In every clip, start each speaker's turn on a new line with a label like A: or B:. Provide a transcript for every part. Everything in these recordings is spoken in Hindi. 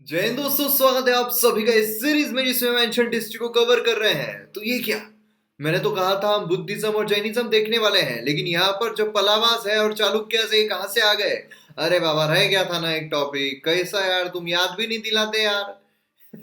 A: जय हिंद दोस्तों, स्वागत है आप सभी का इस सीरीज में जिसमें हम एंशिएंट हिस्ट्री को कवर कर रहे हैं। तो ये क्या, मैंने तो कहा था हम बुद्धिज्म और जैनिज्म देखने वाले हैं, लेकिन यहाँ पर जो पलावास है और चालुक्य से कहाँ से आ गए। अरे बाबा, रह गया था ना एक टॉपिक, कैसा यार, तुम याद भी नहीं दिलाते यार।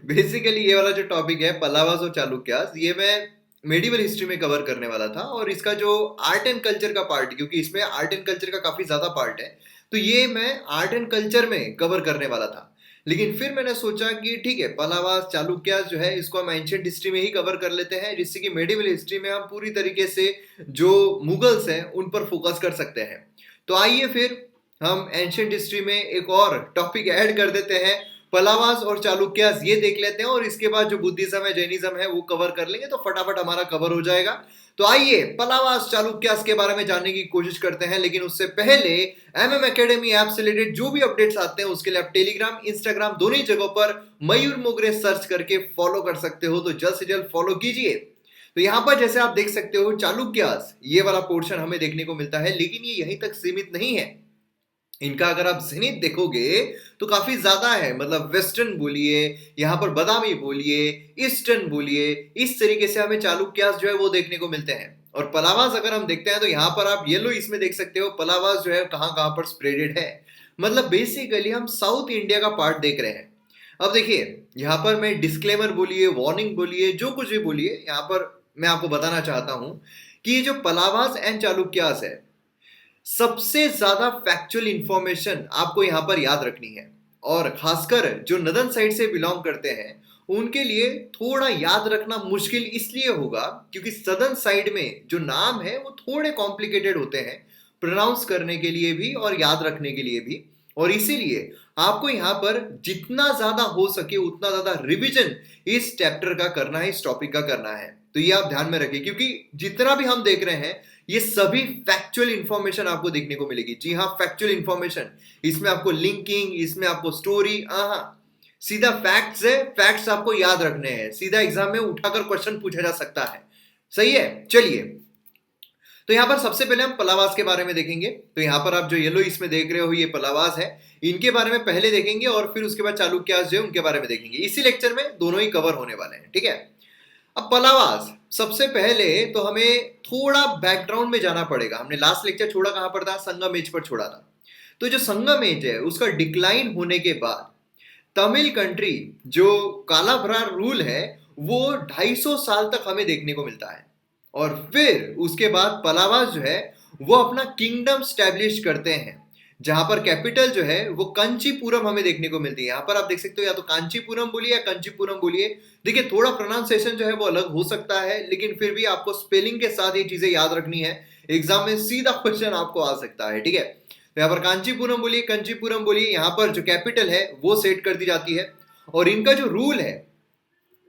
A: बेसिकली ये वाला जो टॉपिक है पलावास और चालुक्यास, ये मैं मेडिवल हिस्ट्री में कवर करने वाला था, और इसका जो आर्ट एंड कल्चर का पार्ट, क्योंकि इसमें आर्ट एंड कल्चर का काफी ज्यादा पार्ट है, तो ये मैं आर्ट एंड कल्चर में कवर करने वाला था। लेकिन फिर मैंने सोचा कि ठीक है, पलावास चालुक्यास जो है इसको हम एंशिएंट हिस्ट्री में ही कवर कर लेते हैं, जिससे कि मेडिवल हिस्ट्री में हम पूरी तरीके से जो मुगल्स हैं उन पर फोकस कर सकते हैं। तो आइए फिर हम एंशिएंट हिस्ट्री में एक और टॉपिक ऐड कर देते हैं, पलावास और चालुक्यास ये देख लेते हैं, और इसके बाद जो बुद्धिज्म है जैनिज्म है वो कवर कर लेंगे, तो फटाफट हमारा कवर हो जाएगा। तो आइए पलावास चालुक्यास के बारे में जानने की कोशिश करते हैं, लेकिन उससे पहले एमएम एकेडमी ऐप से रिलेटेड जो भी अपडेट्स आते हैं उसके लिए आप टेलीग्राम इंस्टाग्राम दोनों ही जगहों पर मयूर मोगरे सर्च करके फॉलो कर सकते हो, तो जल्द से जल्द फॉलो कीजिए। तो यहाँ पर जैसे आप देख सकते हो चालुक्यास ये वाला पोर्शन हमें देखने को मिलता है, लेकिन ये यहीं तक सीमित नहीं है। इनका अगर आप जेनिथ देखोगे तो काफी ज्यादा है, मतलब वेस्टर्न बोलिए, यहाँ पर बादामी बोलिए, ईस्टर्न बोलिए, इस तरीके से हमें चालुक्यास जो है वो देखने को मिलते हैं। और पलावास अगर हम देखते हैं तो यहाँ पर आप येलो इसमें देख सकते हो पलावास जो है कहाँ कहाँ पर स्प्रेडेड है। मतलब बेसिकली हम साउथ इंडिया का पार्ट देख रहे हैं। अब देखिए, यहाँ पर मैं डिस्क्लेमर बोलिए, वार्निंग बोलिए, जो कुछ भी बोलिए, यहाँ पर मैं आपको बताना चाहता हूँ कि ये जो पलावास एंड चालुक्यास है, सबसे ज्यादा फैक्चुअल इंफॉर्मेशन आपको यहां पर याद रखनी है, और खासकर जो नदन साइड से बिलोंग करते हैं उनके लिए थोड़ा याद रखना मुश्किल इसलिए होगा क्योंकि सदर्न साइड में जो नाम है वो थोड़े कॉम्प्लिकेटेड होते हैं प्रोनाउंस करने के लिए भी और याद रखने के लिए भी। और इसीलिए आपको यहाँ पर जितना ज्यादा हो सके उतना ज्यादा रिवीजन इस चैप्टर का करना है, इस टॉपिक का करना है। तो ये आप ध्यान में रखिए, क्योंकि जितना भी हम देख रहे हैं ये सभी फैक्चुअल इंफॉर्मेशन आपको देखने को मिलेगी। जी हाँ, फैक्चुअल इंफॉर्मेशन, इसमें आपको लिंकिंग, इसमें आपको स्टोरी, हाँ, सीधा फैक्ट्स है, फैक्ट्स आपको याद रखने हैं, सीधा एग्जाम में उठाकर क्वेश्चन पूछा जा सकता है। सही है, चलिए। तो यहाँ पर सबसे पहले हम पलावास के बारे में देखेंगे। तो यहाँ पर आप जो येलो इसमें देख रहे हो ये पलावास है, इनके बारे में पहले देखेंगे और फिर उसके बाद चालुक्यास जो है उनके बारे में देखेंगे। इसी लेक्चर में दोनों ही कवर होने वाले हैं, ठीक है। अब पलावास, सबसे पहले तो हमें थोड़ा बैकग्राउंड में जाना पड़ेगा। हमने लास्ट लेक्चर छोड़ा कहां पर था, संगम एज पर छोड़ा था। तो जो संगम एज है उसका डिक्लाइन होने के बाद तमिल कंट्री जो कालाभ्रा रूल है वो 250 साल तक हमें देखने को मिलता है, और फिर उसके बाद पलावास जो है वो अपना किंगडम स्टैब्लिश करते हैं, जहां पर कैपिटल जो है वो कंचीपुरम हमें देखने को मिलती है। यहाँ पर आप देख सकते हो, या तो कांचीपुरम बोलिए या कंचीपुरम बोलिए। देखिए, थोड़ा प्रोनाउंसिएशन जो है वो अलग हो सकता है, लेकिन फिर भी आपको स्पेलिंग के साथ ये चीजें याद रखनी है, एग्जाम में सीधा क्वेश्चन आपको आ सकता है, ठीक है। तो यहाँ पर कांचीपुरम बोलिए, कंचीपुरम बोलिए, यहाँ पर जो कैपिटल है वो सेट कर दी जाती है, और इनका जो रूल है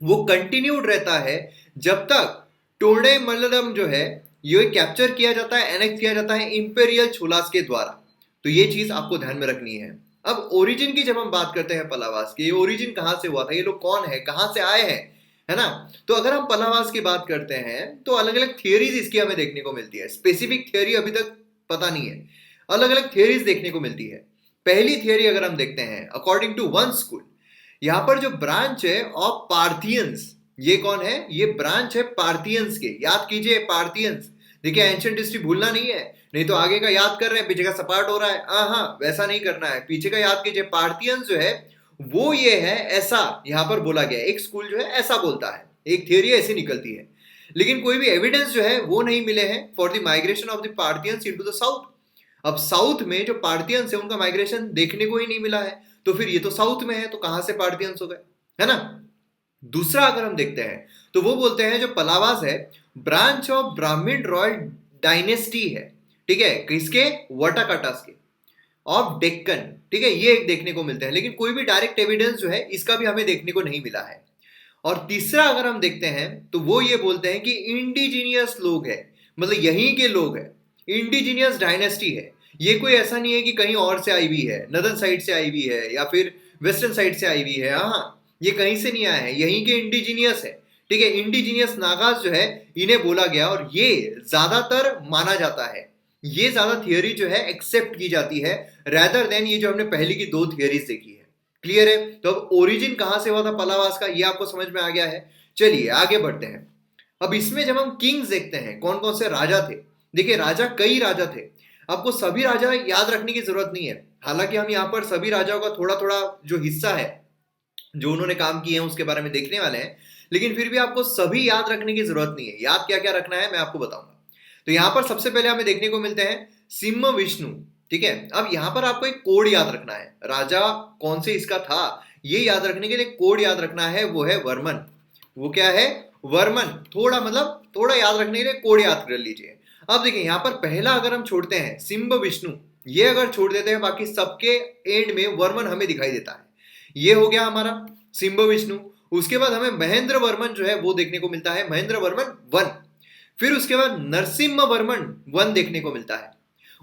A: वो कंटिन्यूड रहता है जब तक टोडे मल्लदम जो है ये कैप्चर किया जाता है, एनेक्स किया जाता है इंपेरियल छोलास के द्वारा। तो ये चीज आपको ध्यान में रखनी है। अब ओरिजिन की जब हम बात करते हैं पलावास की, ये ओरिजिन कहां से हुआ था, ये लोग कौन है, कहां से आए हैं, है ना। तो अगर हम पलावास की बात करते हैं तो अलग अलग थियोरीज इसकी हमें देखने को मिलती है। स्पेसिफिक थियोरी अभी तक पता नहीं है, अलग अलग थियोरीज देखने को मिलती है। पहली थियोरी अगर हम देखते हैं, अकॉर्डिंग टू वन स्कूल, यहाँ पर जो ब्रांच है ऑफ पार्थियंस, ये कौन है, ये ब्रांच है पार्थियंस के। याद कीजिए पार्थियंस, देखिए एंशिएंट हिस्ट्री भूलना नहीं है, नहीं तो आगे का याद कर रहे हैं पीछे का सपाट हो रहा है। हाँ, वैसा नहीं करना है, पीछे का याद कीजिए। पार्थियंस जो है वो ये है, ऐसा यहाँ पर बोला गया, एक स्कूल जो है ऐसा बोलता है, एक थियोरी ऐसी निकलती है, लेकिन कोई भी एविडेंस जो है वो नहीं मिले हैं for the migration of the Parthians into the south. अब साउथ में जो पार्थियंस है उनका माइग्रेशन देखने को ही नहीं मिला है, तो फिर ये तो साउथ में है, तो कहां से पार्थियंस हो गए, है ना। दूसरा अगर हम देखते हैं तो वो बोलते हैं जो पलावास है ब्रांच ऑफ ब्राह्मण रॉयल डायनेस्टी है, ठीक है, किसके, वटाकाटास के, ऑफ डेक्कन, ठीक है, ये एक देखने को मिलते हैं, लेकिन कोई भी डायरेक्ट एविडेंस जो है इसका भी हमें देखने को नहीं मिला है। और तीसरा अगर हम देखते हैं तो वो ये बोलते हैं कि इंडिजीनियस लोग है, मतलब यहीं के लोग है, इंडिजीनियस डायनेस्टी है, ये कोई ऐसा नहीं है कि कहीं और से आई हुई है, नदन साइड से आई हुई है या फिर वेस्टर्न साइड से आई हुई है। हाँ, ये कहीं से नहीं आया है, यहीं के इंडिजीनियस है, ठीक है। इंडिजीनियस नागास जो है इन्हें बोला गया, और ये ज्यादातर माना जाता है, ये ज्यादा थियोरी जो है एक्सेप्ट की जाती है, रैदर देन ये जो हमने पहले की दो थियोरीज देखी है। क्लियर है? तो अब ओरिजिन कहां से हुआ था पलावास का, ये आपको समझ में आ गया है। चलिए आगे बढ़ते हैं। अब इसमें जब हम किंग्स देखते हैं, कौन कौन से राजा थे, देखिए राजा कई राजा थे, आपको सभी राजा याद रखने की जरूरत नहीं है। हालांकि हम यहाँ पर सभी राजाओं का थोड़ा थोड़ा जो हिस्सा है, जो उन्होंने काम किए हैं उसके बारे में देखने वाले हैं, लेकिन फिर भी आपको सभी याद रखने की जरूरत नहीं है। याद क्या क्या रखना है मैं आपको बताऊंगा। तो यहाँ पर सबसे पहले हमें देखने को मिलते हैं सिंह विष्णु। ठीक है, अब यहाँ पर आपको एक कोड याद रखना है, राजा कौन से इसका था ये याद रखने के लिए कोड याद रखना है, वो है वर्मन। वो क्या है? वर्मन। थोड़ा मतलब थोड़ा याद रखने के लिए कोड याद कर लीजिए। अब देखिए यहाँ पर पहला अगर हम छोड़ते हैं सिंह विष्णु, ये अगर छोड़ देते हैं, बाकी सबके एंड में वर्मन हमें दिखाई देता है। ये हो गया हमारा सिंह विष्णु। उसके बाद हमें महेंद्र वर्मन जो है वो देखने को मिलता है, महेंद्र वर्मन वन। फिर उसके बाद नरसिम्हा वर्मन वन देखने को मिलता है।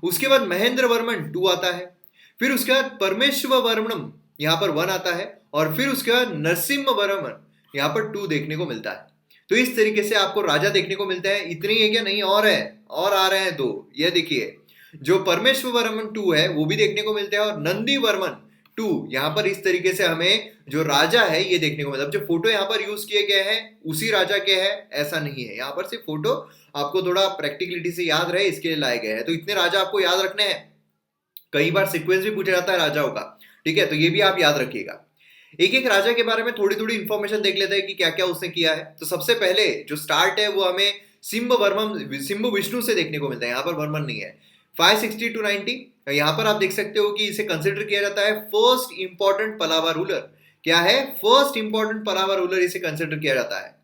A: उसके बाद महेंद्र वर्मन टू आता है। फिर उसके बाद परमेश्वर वर्मन यहाँ पर वन आता है। और फिर उसके बाद नरसिम्हा वर्मन यहाँ पर टू देखने को मिलता है। तो इस तरीके से आपको राजा देखने को मिलते हैं। इतनी है क्या? नहीं, और है, और आ रहे हैं दो। ये देखिए जो परमेश्वर वर्मन टू है वो भी देखने को मिलते हैं, और नंदी वर्मन टू यहाँ पर इस तरीके से हमें जो राजा है ये देखने को मिलता है। जो फोटो यहाँ पर यूज किए गए हैं उसी राजा के हैं ऐसा नहीं है, यहाँ पर सिर्फ फोटो आपको थोड़ा प्रैक्टिकलिटी से याद रहे इसके लिए लाए गए हैं। तो इतने राजा आपको याद रखने हैं। कई बार सीक्वेंस भी पूछा जाता है राजाओं का, ठीक है, तो ये भी आप याद रखिएगा। एक एक राजा के बारे में थोड़ी थोड़ी इंफॉर्मेशन देख लेते हैं कि क्या क्या उसने किया है। तो सबसे पहले जो स्टार्ट है वो हमें सिंह विष्णु से देखने को मिलता है, यहाँ पर वर्मन नहीं है। 560 to 90, यहाँ पर आप देख सकते हो कि इसे कंसिडर किया जाता है फर्स्ट इंपॉर्टेंट पलावा रूलर। क्या है? फर्स्ट इंपॉर्टेंट पलावा रूलर इसे कंसिडर किया जाता है।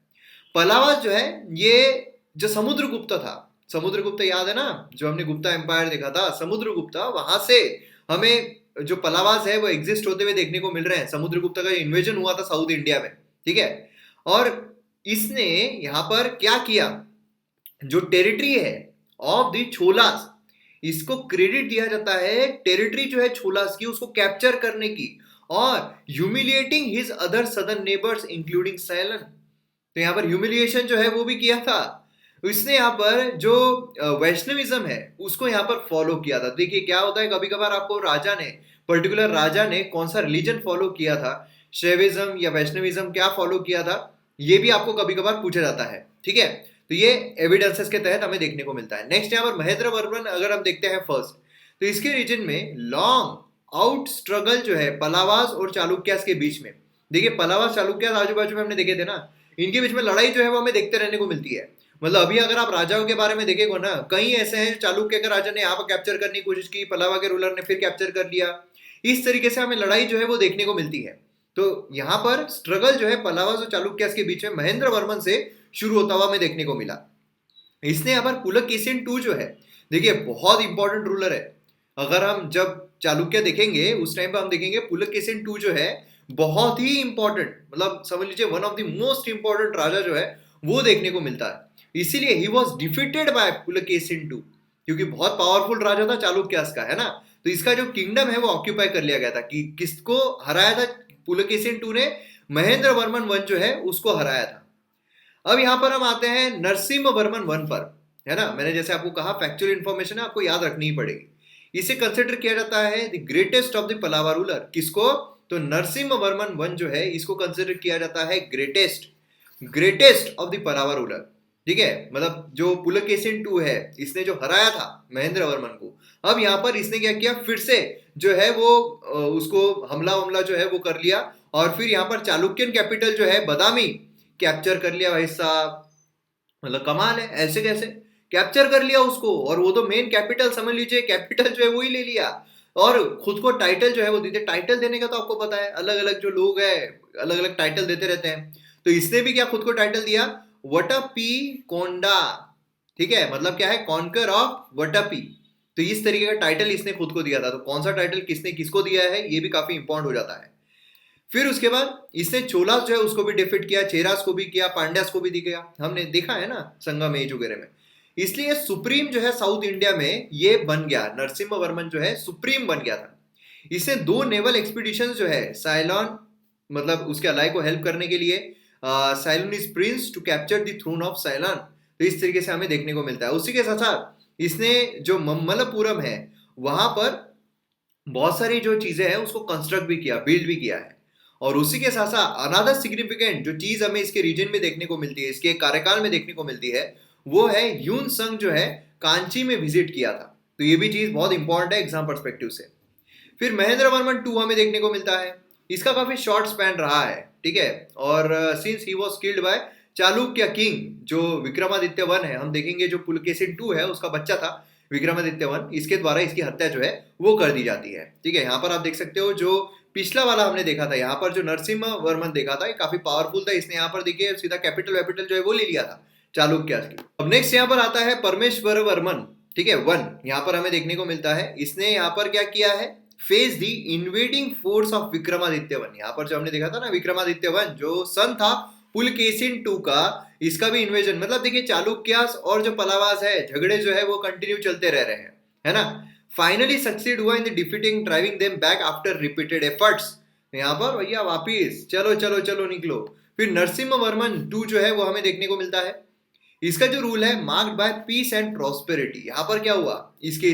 A: पलावा जो है ये जो समुद्रगुप्त था, समुद्रगुप्त याद है ना, जो हमने गुप्ता एम्पायर देखा था, समुद्रगुप्त वहां से हमें जो पलावास है वो एग्जिस्ट होते हुए देखने को मिल रहे हैं। समुद्रगुप्त का इन्वेजन हुआ था साउथ इंडिया में, ठीक है। और इसने यहाँ पर क्या किया, जो टेरिटरी है ऑफ द छोलास, इसको क्रेडिट दिया जाता है टेरिटरी जो है छोलास की उसको कैप्चर करने की, और humiliating his other southern neighbours including Ceylon. तो यहाँ पर ह्यूमिलिएशन जो है वो भी किया था। इसने यहाँ पर जो वैष्णविज्म है उसको यहाँ पर फॉलो किया था। देखिए क्या होता है, कभी कभार आपको राजा ने, पर्टिकुलर राजा ने कौन सा रिलीजन फॉलो किया था, शैविज्म या वैष्णविज्म क्या फॉलो किया था, ये भी आपको कभी कभार पूछा जाता है, ठीक है। तो ये एविडेंसेस के तहत हमें देखने को मिलता है। नेक्स्ट यहाँ पर महेंद्र वर्मन अगर हम देखते हैं फर्स्ट, तो इसके रीजन में लॉन्ग आउट स्ट्रगल जो है पलावास और चालुक्यास के बीच में। देखिए पलावास चालुक्यास आजू बाजू में हमने देखे थे ना, इनके बीच में लड़ाई जो है वो हमें देखते रहने को मिलती है। मतलब अभी अगर आप राजाओं के बारे में देखेंगे ना, कई ऐसे हैं चालुक्य के राजा ने यहाँ पर कैप्चर करने की कोशिश की, पलावा के रूलर ने फिर कैप्चर कर लिया। इस तरीके से हमें लड़ाई जो है वो देखने को मिलती है। तो यहाँ पर स्ट्रगल जो है पलावा और चालुक्यास के बीच में महेंद्र वर्मन से शुरू होता हुआ हमें देखने को मिला। इसने यहाँ पर पुलकेशिन टू जो है, देखिए बहुत इंपॉर्टेंट रूलर है। अगर हम जब चालुक्य देखेंगे उस टाइम पर हम देखेंगे पुलकेशिन टू जो है बहुत ही इंपॉर्टेंट, मतलब समझ लीजिए one of the most important राजा जो है वो देखने को मिलता है। इसीलिए ही was defeated by Pulakeshin two, क्योंकि बहुत पावरफुल राजा था चालुक्यास का, है ना। तो इसका जो किंगडम है वो ऑक्यूपाई कर लिया गया था। कि किसको हराया था? पुलकेशिन टू ने महेंद्र वर्मन वन जो है उसको हराया था। अब यहां पर हम आते हैं नरसिम्हा वर्मन वन पर, है ना। मैंने जैसे आपको कहा फैक्चुअल इंफॉर्मेशन है, आपको याद रखनी ही पड़ेगी। इसे कंसिडर किया जाता है the greatest of the Pallava ruler. किसको? तो नरसिम्हा वर्मन वन जो है इसको कंसिडर किया जाता है greatest of the Pallava ruler, ठीक है। मतलब जो पुलकेशिन टू है इसने जो हराया था महेंद्र वर्मन को, अब यहाँ पर इसने क्या किया, फिर से जो है वो उसको हमला जो है वो कर लिया, और फिर यहाँ पर चालुक्यन कैपिटल जो है बदामी कैप्चर कर लिया भाई साहब। मतलब कमाल है, ऐसे कैसे कैप्चर कर लिया उसको, और वो तो मेन कैपिटल समझ लीजिए, कैपिटल जो है वो ही ले लिया, और खुद को टाइटल जो है वो देते। टाइटल देने का तो आपको पता है, अलग अलग जो लोग हैं अलग अलग टाइटल देते रहते हैं। तो इसने भी क्या खुद को टाइटल दिया, वटपी कोंडा, ठीक है। मतलब क्या है, कॉन्कर ऑफ वटपी। तो इस तरीके का टाइटल इसने खुद को दिया था। तो कौन सा टाइटल किसने किसको दिया है ये भी काफी इंपॉर्टेंट हो जाता है। फिर उसके बाद इसने चोलास जो है उसको भी डिफीट किया, चेरास को भी किया, पांड्यास को भी दिया, हमने देखा है ना संगम एज वगैरह में। इसलिए सुप्रीम जो है साउथ इंडिया में ये बन गया, नरसिम्हा वर्मन जो है सुप्रीम बन गया था। इसने 2 नेवल एक्सपीडिशन जो है साइलॉन, मतलब उसके अलाई को हेल्प करने के लिए, Ceylon is prince to capture the throne of Ceylon. तो इस तरीके से हमें देखने को मिलता है। उसी के साथ साथ इसने जो मम्मलपुरम है वहां पर बहुत सारी जो चीजें हैं उसको कंस्ट्रक्ट भी किया, बिल्ड भी किया है। और उसी के साथ साथ अनदर सिग्निफिकेंट जो चीज हमें इसके रीजन में देखने को मिलती है, इसके कार्यकाल में देखने को मिलती है, वो है यून संग जो है कांची में विजिट किया था। तो ये भी चीज बहुत इंपॉर्टेंट है एग्जाम परस्पेक्टिव से। फिर महेंद्र वर्मन टू हमें देखने को मिलता है। इसका काफी शॉर्ट स्पैन रहा है, ठीक है। और since he was killed by Chalukya king, जो विक्रमादित्य वन है, हम देखेंगे जो पुलकेशिन टू है उसका बच्चा था विक्रमादित्य वन, इसके द्वारा इसकी हत्या जो है वो कर दी जाती है, ठीक है। यहाँ पर आप देख सकते हो जो पिछला वाला हमने देखा था, यहाँ पर जो नरसिम्हा वर्मन देखा था ये काफी पावरफुल था, इसने यहाँ पर देखिए सीधा कैपिटल वैपिटल जो है वो ले लिया था चालुक्य की। अब नेक्स्ट यहाँ पर आता है परमेश्वर वर्मन, ठीक है, वन। यहाँ पर हमें देखने को मिलता है इसने यहाँ पर क्या किया है, face the invading force of Vikramaditya one. यहाँ पर जो हमने देखा था ना विक्रमादित्य वन जो सन था पुलकेशिन टू का, इसका भी इन्वेजन, मतलब देखिए चालुक्यास और जो पलावास है झगड़े जो है वो कंटिन्यू चलते रह रहे हैं, है ना। फाइनली सक्सीड हुआ in the defeating driving them back after repeated efforts. यहाँ पर भैया वापिस चलो चलो चलो निकलो। फिर नरसिम्हा वर्मन टू जो है वो हमें देखने को मिलता है, इसका जो रूल है marked by peace and prosperity. यहाँ पर क्या हुआ इसके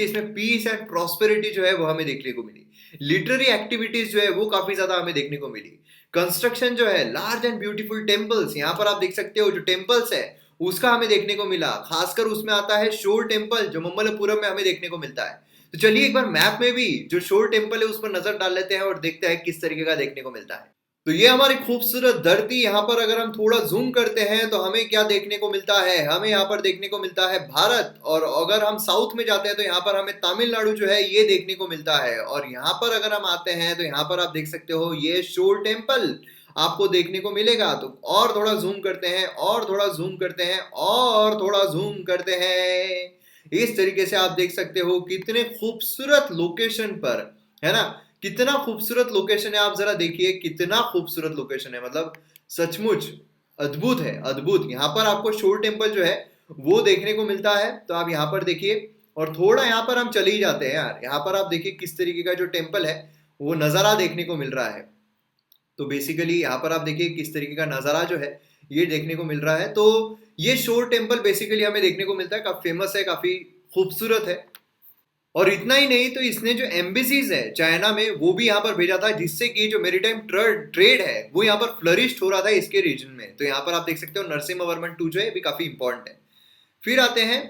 A: इसमें पीस एंड प्रॉस्पेरिटी जो है वो हमें देखने को मिली। लिटरेरी एक्टिविटीज जो है वो काफी ज्यादा हमें देखने को मिली। कंस्ट्रक्शन जो है लार्ज एंड ब्यूटीफुल टेम्पल्स, यहाँ पर आप देख सकते हो जो टेम्पल्स है उसका हमें देखने को मिला। खासकर उसमें आता है शोर टेम्पल जो ममल्लपुरम में हमें देखने को मिलता है। तो चलिए एक बार मैप में भी जो शोर टेम्पल है उस पर नजर डाल लेते हैं और देखते हैं किस तरीके का देखने को मिलता है। तो ये हमारी खूबसूरत धरती, यहाँ पर अगर हम थोड़ा जूम करते हैं तो हमें क्या देखने को मिलता है, हमें यहाँ पर देखने को मिलता है भारत। और अगर हम साउथ में जाते हैं तो यहाँ पर हमें तमिलनाडु जो है ये देखने को मिलता है। और यहाँ पर अगर हम आते हैं तो यहाँ पर आप देख सकते हो ये शोर टेम्पल आपको देखने को मिलेगा। तो और थोड़ा जूम करते हैं और थोड़ा जूम करते हैं और थोड़ा जूम करते हैं, इस तरीके से आप देख सकते हो कितने खूबसूरत लोकेशन पर, है ना, कितना खूबसूरत लोकेशन है। आप जरा देखिए कितना खूबसूरत लोकेशन है, मतलब सचमुच अद्भुत है, अद्भुत। यहाँ पर आपको शोर टेम्पल जो है वो देखने को मिलता है। तो आप यहाँ पर देखिए और थोड़ा यहाँ पर हम चले ही जाते हैं यार, यहाँ पर आप देखिए किस तरीके का जो टेम्पल है वो नज़ारा देखने को मिल रहा है। तो बेसिकली यहाँ पर आप देखिए किस तरीके का नज़ारा जो है ये देखने को मिल रहा है। तो ये शोर टेम्पल बेसिकली हमें देखने को मिलता है, काफी फेमस है, काफी खूबसूरत है। और इतना ही नहीं, तो इसने जो एम्बेसीज है चाइना में वो भी यहाँ पर भेजा था, जिससे कि जो मेरीटाइम ट्रेड है वो यहाँ पर फ्लरिश हो रहा था इसके रीजन में। तो यहाँ पर आप देख सकते हो नरसिम्हा वर्मन टू जो है भी काफी इंपॉर्टेंट है। फिर आते हैं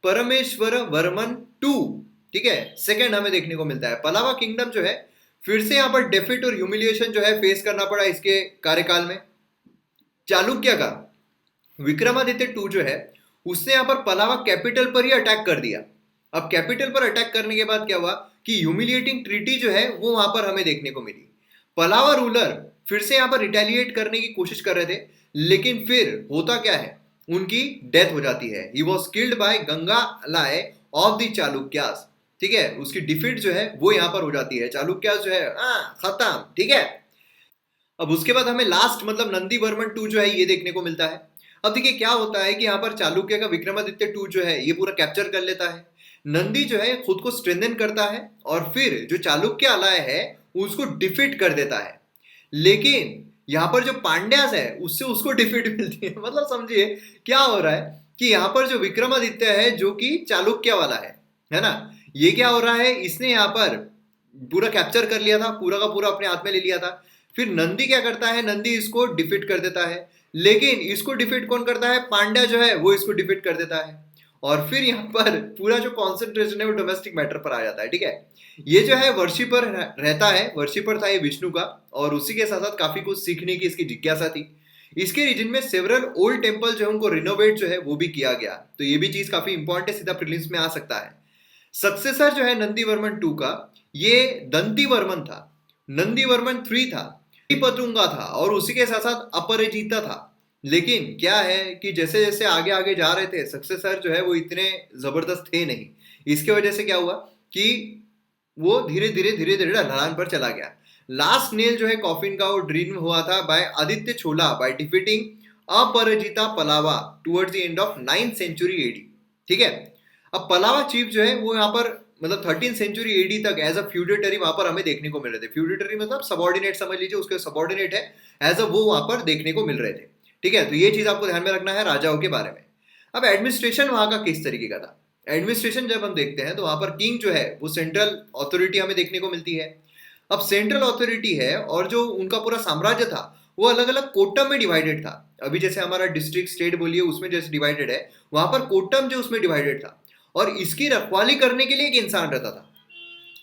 A: परमेश्वर वर्मन टू, ठीक है, सेकेंड हमें देखने को मिलता है। पलावा किंगडम जो है फिर से यहाँ पर डेफिट और ह्यूमिलिएशन जो है फेस करना पड़ा इसके कार्यकाल में। चालुक्य का विक्रमादित्य टू जो है उसने यहाँ पर पलावा कैपिटल पर ही अटैक कर दिया। अब कैपिटल पर अटैक करने के बाद क्या हुआ कि ह्यूमिलिएटिंग ट्रीटी जो है वो वहां पर हमें देखने को मिली। पलावा रूलर फिर से यहाँ पर रिटेलिएट करने की कोशिश कर रहे थे, लेकिन फिर होता क्या है, उनकी डेथ हो जाती है। He was killed by Ganga ally of the Chalukyas, ठीक है, उसकी डिफीट जो है वो यहाँ पर हो जाती है। चालुक्यास जो है खत्म, ठीक है। अब उसके बाद हमें लास्ट मतलब नंदी वर्मन टू जो है ये देखने को मिलता है। अब देखिए क्या होता है कि यहाँ पर चालुक्य का विक्रमादित्य टू जो है ये पूरा कैप्चर कर लेता है। नंदी जो है खुद को स्ट्रेंथन करता है और फिर जो चालुक्य आलय है उसको डिफीट कर देता है। लेकिन यहाँ पर जो पांड्यास है उससे उसको डिफीट मिलती है। मतलब समझिए क्या हो रहा है कि यहाँ पर जो विक्रमादित्य है जो कि चालुक्य वाला है ना, ये क्या हो रहा है, इसने यहाँ पर पूरा कैप्चर कर लिया था, पूरा का पूरा अपने हाथ में ले लिया था। फिर नंदी क्या करता है, नंदी इसको डिफीट कर देता है। लेकिन इसको डिफीट कौन करता है, पांड्या जो है वो इसको डिफीट कर देता है। और फिर यहाँ पर पूरा जो कॉन्सेंट्रेशन है वो डोमेस्टिक मैटर पर आ जाता है, ठीक है। ये जो है वर्शिपर रहता है, वर्शिपर था ये विष्णु का, और उसी के साथ साथ काफी कुछ सीखने की इसकी जिज्ञासा थी। इसके रीजन में सेवरल ओल्ड टेम्पल जो है उनको रिनोवेट जो है वो भी किया गया। तो ये भी चीज काफी इंपॉर्टेंट है, सीधा प्रीलिम्स में आ सकता है। सक्सेसर जो है नंदी वर्मन टू का ये दंती वर्मन था, नंदी वर्मन थ्री था, पतुंगा था और उसी के साथ साथ अपराजिता था। लेकिन क्या है कि जैसे जैसे आगे आगे जा रहे थे सक्सेसर जो है वो इतने जबरदस्त थे नहीं। इसके वजह से क्या हुआ कि वो धीरे धीरे ढलान पर चला गया। लास्ट नेल जो है कॉफिन का वो ड्रीम हुआ था by Aditya Chola by defeating Aparajita Pallava towards the end of 9th century AD, ठीक है। अब पलावा चीफ जो है वो यहाँ पर मतलब 13th सेंचुरी एडी तक एज अ फ्यूडेटरी वहां पर हमें देखने को मिल रहे थे। फ्यूडेटरी मतलब सबऑर्डिनेट समझ लीजिए, उसके सबऑर्डिनेट है एज अ वो वहां पर देखने को मिल रहे थे, ठीक है। तो ये चीज आपको ध्यान में रखना है राजाओं के बारे में। अब एडमिनिस्ट्रेशन वहां का किस तरीके का था, एडमिनिस्ट्रेशन जब हम देखते हैं तो वहां पर किंग जो है वो सेंट्रल अथॉरिटी हमें देखने को मिलती है। अब सेंट्रल अथॉरिटी है और जो उनका पूरा साम्राज्य था वो अलग अलग कोटम में डिवाइडेड था। अभी जैसे हमारा डिस्ट्रिक्ट स्टेट बोलिए उसमें जैसे डिवाइडेड है, वहां पर कोटम जो उसमें डिवाइडेड था और इसकी रखवाली करने के लिए एक इंसान रहता था।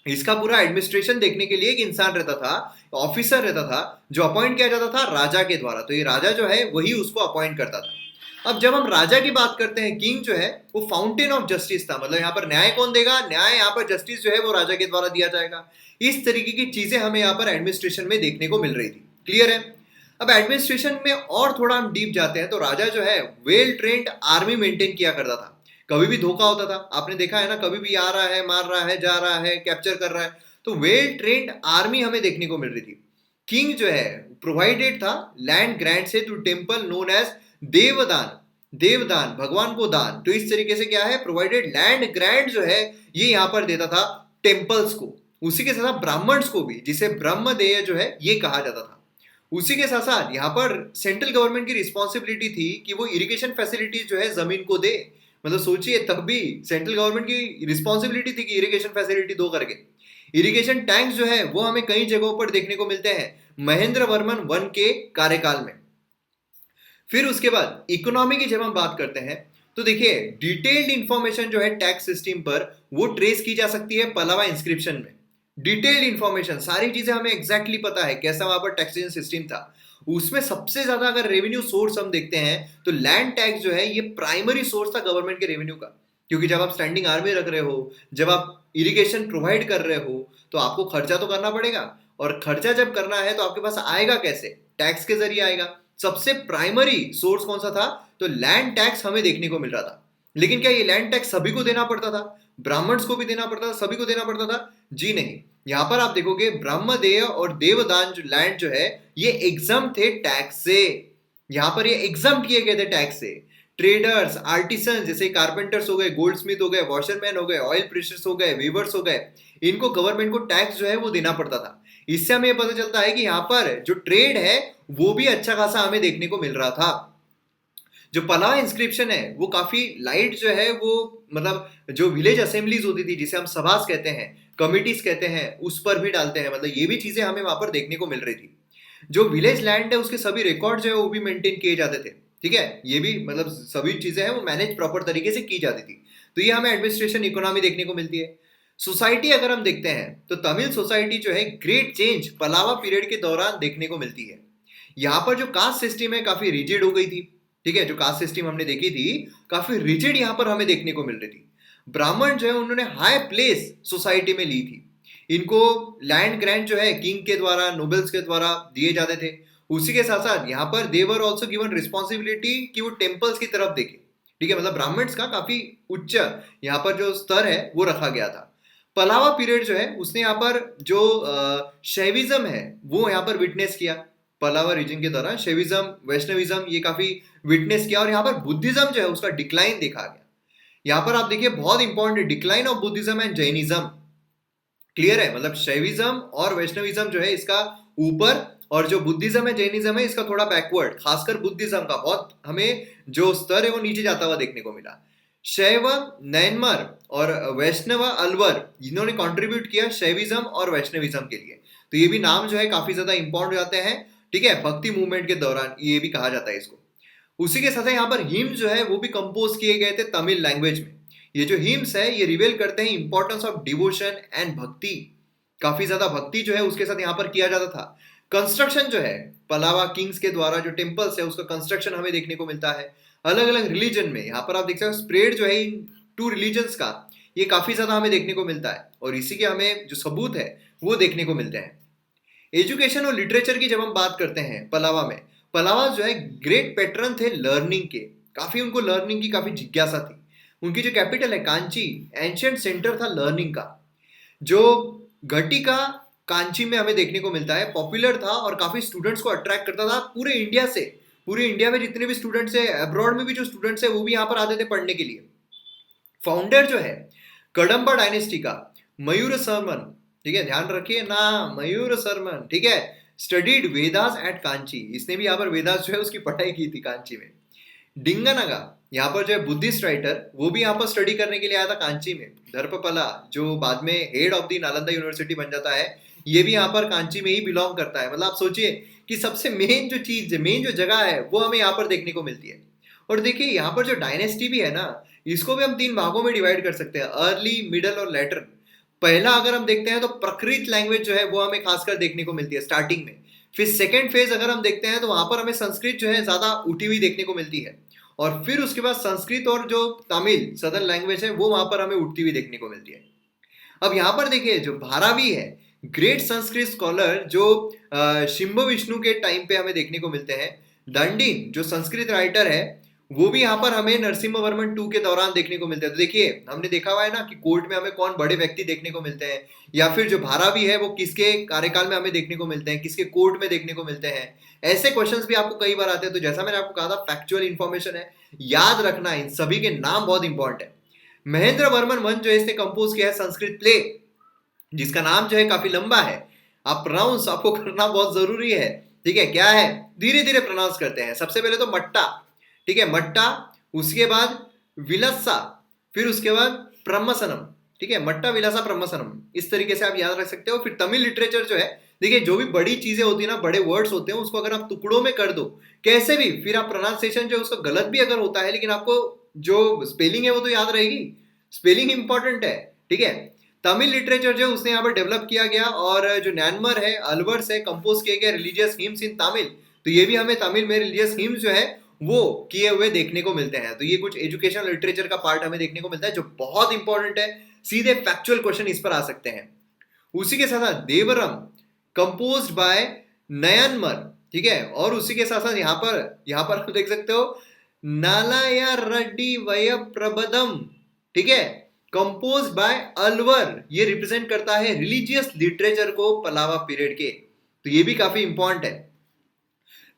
A: इसका पूरा एडमिनिस्ट्रेशन देखने के लिए एक इंसान रहता था, ऑफिसर रहता था, जो अपॉइंट किया जाता था राजा के द्वारा। तो ये राजा जो है वही उसको अपॉइंट करता था। अब जब हम राजा की बात करते हैं, किंग जो है वो फाउंटेन ऑफ जस्टिस था, मतलब यहाँ पर न्याय कौन देगा, न्याय यहाँ पर जस्टिस जो है वो राजा के द्वारा दिया जाएगा। इस तरीके की चीजें हमें यहाँ पर एडमिनिस्ट्रेशन में देखने को मिल रही थी। क्लियर है? अब एडमिनिस्ट्रेशन में और थोड़ा हम डीप जाते हैं तो राजा जो है वेल ट्रेंड आर्मी मेंटेन किया करता था। कभी भी धोखा होता था, आपने देखा है ना, कभी भी आ रहा है, मार रहा है, जा रहा है, कैप्चर कर रहा है, तो वेल ट्रेंड आर्मी हमें देखने को मिल रही थी। किंग जो है प्रोवाइडेड था लैंड ग्रांट से टू टेम्पल नोन एज देवदान। देवदान भगवान को दान, तो इस तरीके से क्या है, प्रोवाइडेड लैंड ग्रांट जो है ये यहाँ पर देता था टेम्पल्स को। उसी के साथ ब्राह्मण्स को भी, जिसे ब्रह्मदेय जो है ये कहा जाता था। उसी के साथ साथ यहाँ पर सेंट्रल गवर्नमेंट की रिस्पॉन्सिबिलिटी थी कि वो इरिगेशन फैसिलिटीज जो है जमीन को दे। मतलब सोचिए, तब भी सेंट्रल गवर्नमेंट की रिस्पॉन्सिबिलिटी थी कि इरिगेशन फैसिलिटी दो करके। इरिगेशन टैंक्स जो है वो हमें कई जगहों पर देखने को मिलते हैं महेंद्र वर्मन वन के कार्यकाल में। फिर उसके बाद इकोनॉमी की जब हम बात करते हैं तो देखिए डिटेल्ड इंफॉर्मेशन जो है टैक्स सिस्टम पर वो ट्रेस की जा सकती है पलावा इंस्क्रिप्शन में। डिटेल्ड इंफॉर्मेशन, सारी चीजें हमें एग्जैक्टली पता है कैसा वहां पर टैक्सेशन सिस्टम था। उसमें सबसे ज्यादा अगर रेवेन्यू सोर्स हम देखते हैं तो लैंड टैक्स जो है ये प्राइमरी सोर्स था गवर्नमेंट के रेवेन्यू का। क्योंकि जब आप स्टैंडिंग आर्मी रख रहे हो, जब आप इरिगेशन प्रोवाइड कर रहे हो, तो आपको खर्चा तो करना पड़ेगा। और खर्चा जब करना है तो आपके पास आएगा कैसे, टैक्स के जरिए आएगा। सबसे प्राइमरी सोर्स कौन सा था, तो लैंड टैक्स हमें देखने को मिल रहा था। लेकिन क्या ये लैंड टैक्स सभी को देना पड़ता था, ब्राह्मण्स को भी देना पड़ता था, सभी को देना पड़ता था? जी नहीं। यहां पर आप देखोगे ब्रह्मदेय और देवदान जो लैंड जो है ये एग्जाम थे टैक्स से। यहां पर ये एग्जाम किए गए थे टैक्स से। ट्रेडर्स, आर्टिसन जैसे कारपेंटर्स हो गए, गोल्ड स्मिथ हो गए, वॉशरमैन हो गए, ऑयल प्रेशर्स हो गए, वीवर्स हो गए, इनको गवर्नमेंट को टैक्स जो है वो देना पड़ता था। इससे हमें पता चलता है कि यहाँ पर जो ट्रेड है वो भी अच्छा खासा हमें देखने को मिल रहा था। जो पला इंस्क्रिप्शन है वो काफी लाइट जो है वो, मतलब जो विलेज असेंबलीज होती थी जिसे हम सभास कहते हैं, कमिटीज कहते हैं, उस पर भी डालते हैं। मतलब ये भी चीजें हमें वहां पर देखने को मिल रही थी। जो विलेज लैंड है उसके सभी रिकॉर्ड जो है वो भी मेंटेन किए जाते थे। ठीक है, ये भी मतलब सभी चीजें हैं वो मैनेज प्रॉपर तरीके से की जाती थी। तो ये हमें एडमिनिस्ट्रेशन इकोनॉमी देखने को मिलती है। सोसाइटी अगर हम देखते हैं तो तमिल सोसाइटी जो है ग्रेट चेंज पलावा पीरियड के दौरान देखने को मिलती है। यहाँ पर जो कास्ट सिस्टम है काफी रिजिड हो गई थी। ठीक है, जो कास्ट सिस्टम हमने देखी थी काफी रिजिड यहाँ पर हमें देखने को मिल रही थी। ब्राह्मण जो है उन्होंने हाई प्लेस सोसाइटी में ली थी। इनको लैंड ग्रांट जो है किंग के द्वारा, नोबल्स के द्वारा दिए जाते थे। उसी के साथ साथ यहाँ पर दे वर ऑल्सो गिवन रिस्पॉन्सिबिलिटी कि वो टेम्पल्स की तरफ देखे। ठीक है, मतलब ब्राह्मण्स का काफी उच्च यहाँ पर जो स्तर है वो रखा गया था। पलावा पीरियड जो है उसने यहाँ पर जो शैविज्म है वो यहाँ पर विटनेस किया। पलावा रीजन के दौरान शैविज्म, वैष्णविज्म ये काफी विटनेस किया। और यहाँ पर बुद्धिज्म जो है उसका डिक्लाइन देखा गया। यहाँ पर आप देखिए बहुत important, decline of Buddhism and Jainism. Clear है, मतलब शैविज्म और वैष्णविज्म जो है इसका ऊपर, और जो बुद्धिज्म है, जैनिज्म है, इसका थोड़ा बैकवर्ड। खासकर बुद्धिज्म का बहुत हमें जो स्तर है वो नीचे जाता हुआ देखने को मिला। शैव नैनमर और वैष्णव अलवर इन्होंने कंट्रीब्यूट किया शैविज्म और वैष्णविज्म के लिए। तो ये भी नाम जो है काफी ज्यादा इंपॉर्टेंट हो जाते हैं। ठीक है, भक्ति मूवमेंट के दौरान ये भी कहा जाता है इसको। उसी के साथ यहाँ पर हिम्स जो है वो भी कंपोज किए गए थे तमिल लैंग्वेज में। ये जो हिम्स है ये रिवेल करते हैं इंपॉर्टेंस ऑफ डिवोशन एंड भक्ति। काफी ज्यादा भक्ति जो है उसके साथ यहाँ पर किया जाता था। कंस्ट्रक्शन जो है पलावा किंग्स के द्वारा जो टेम्पल्स है उसका कंस्ट्रक्शन हमें देखने को मिलता है। अलग अलग रिलीजन में यहाँ पर आप देख सकते हो स्प्रेड जो है इन टू रिलीजन्स का, ये काफी ज्यादा हमें देखने को मिलता है। और इसी के हमें जो सबूत है वो देखने को मिलते हैं। एजुकेशन और लिटरेचर की जब हम बात करते हैं पलावा में, पलावा जो है ग्रेट पैटर्न थे लर्निंग के। काफी उनको लर्निंग की काफी जिज्ञासा थी। उनकी जो कैपिटल है कांची, एंशियंट सेंटर था लर्निंग का। जो घटिका कांची में हमें देखने को मिलता है, पॉपुलर था और काफी स्टूडेंट्स को अट्रैक्ट करता था पूरे इंडिया से। पूरे इंडिया में जितने भी स्टूडेंट्स है, अब्रॉड में भी जो स्टूडेंट्स है वो भी यहाँ पर आते थे पढ़ने के लिए। फाउंडर जो है कदम्बा डायनेस्टी का मयूर शर्मन, ठीक है ध्यान रखिए ना, मयूर शर्मन, ठीक है, स्टडीड वेदास एट कांची। इसने भी यहाँ पर वेदास जो है उसकी पढ़ाई की थी कांची में। डिंगानगा यहाँ पर जो है बुद्धिस्ट राइटर वो भी यहाँ पर स्टडी करने के लिए आया था कांची में। धर्मपला जो बाद में head of the Nalanda university बन जाता है, ये भी यहाँ पर कांची में ही बिलोंग करता है। मतलब आप सोचिए कि सबसे मेन जो चीज, मेन जो जगह है वो हमें यहाँ पर देखने को मिलती है। और देखिए यहाँ पर जो डायनेस्टी भी है ना, इसको भी हम 3 भागों में डिवाइड कर सकते हैं, अर्ली, मिडल और लेटर। पहला अगर हम देखते हैं तो प्रकृत लैंग्वेज जो है वो हमें खासकर देखने को मिलती है स्टार्टिंग में। फिर सेकेंड फेज अगर हम देखते हैं तो वहां पर हमें संस्कृत जो है ज्यादा उठी हुई देखने को मिलती है। और फिर उसके बाद संस्कृत और जो तमिल सदर्न लैंग्वेज है वो वहां पर हमें उठती हुई देखने को मिलती है। अब यहाँ पर देखिए जो भारावी है, ग्रेट संस्कृत स्कॉलर जो शिंब विष्णु के टाइम पे हमें देखने को मिलते हैं। दंडीन जो संस्कृत राइटर है वो भी यहाँ पर हमें नरसिम्हा वर्मन 2 के दौरान देखने को मिलते हैं। तो देखिए हमने देखा हुआ है ना कि कोर्ट में हमें कौन बड़े व्यक्ति देखने को मिलते हैं, या फिर जो भारावी है वो किसके कार्यकाल में हमें देखने को मिलते हैं, किसके कोर्ट में देखने को मिलते हैं। ऐसे क्वेश्चंस भी आपको कई बार आते हैं। तो जैसा मैंने आपको कहा था फैक्चुअल इंफॉर्मेशन है, याद रखना, इन सभी के नाम बहुत इंपॉर्टेंट है। महेंद्र वर्मन वन जो है इसने कंपोज किया है संस्कृत प्ले, जिसका नाम जो है काफी लंबा है। आप प्रोनाउंस आपको करना बहुत जरूरी है। ठीक है, क्या है, धीरे धीरे प्रोनाउंस करते हैं। सबसे पहले तो मट्टा, ठीक है, मट्टा, उसके बाद विलस्सा, फिर उसके बाद प्रमसनम। ठीक है, मट्टा विलासा प्रमसनम, इस तरीके से आप याद रख सकते हो। फिर तमिल लिटरेचर जो है, देखिए जो भी बड़ी चीजें होती है ना, बड़े वर्ड्स होते हैं, उसको अगर आप टुकड़ों में कर दो कैसे भी, फिर आप प्रोनाउंसिएशन जो है उसका गलत भी अगर होता है, लेकिन आपको जो स्पेलिंग है वो तो याद रहेगी। स्पेलिंग इंपॉर्टेंट है। ठीक है, तमिल लिटरेचर जो है उसने यहाँ पर डेवलप किया गया, और जो नैनमर है, अलवर्स है, कंपोज किए गए रिलीजियस हिम्स इन तमिल। तो ये भी हमें तमिल में रिलीजियस हिम्स जो है वो किए हुए देखने को मिलते हैं। तो ये कुछ एजुकेशन लिटरेचर का पार्ट हमें देखने को मिलता है जो बहुत इंपॉर्टेंट है। सीधे फैक्चुअल क्वेश्चन इस पर आ सकते हैं। उसी के साथ साथ देवरम कंपोज्ड बाय नयनमर। ठीक है, और उसी के साथ साथ यहाँ पर आप देख सकते हो नालाया रेड्डी वय प्रबदम। ठीक है, कंपोज बाय अलवर, ये रिप्रेजेंट करता है रिलीजियस लिटरेचर को पलावा पीरियड के। तो ये भी काफी इंपॉर्टेंट है।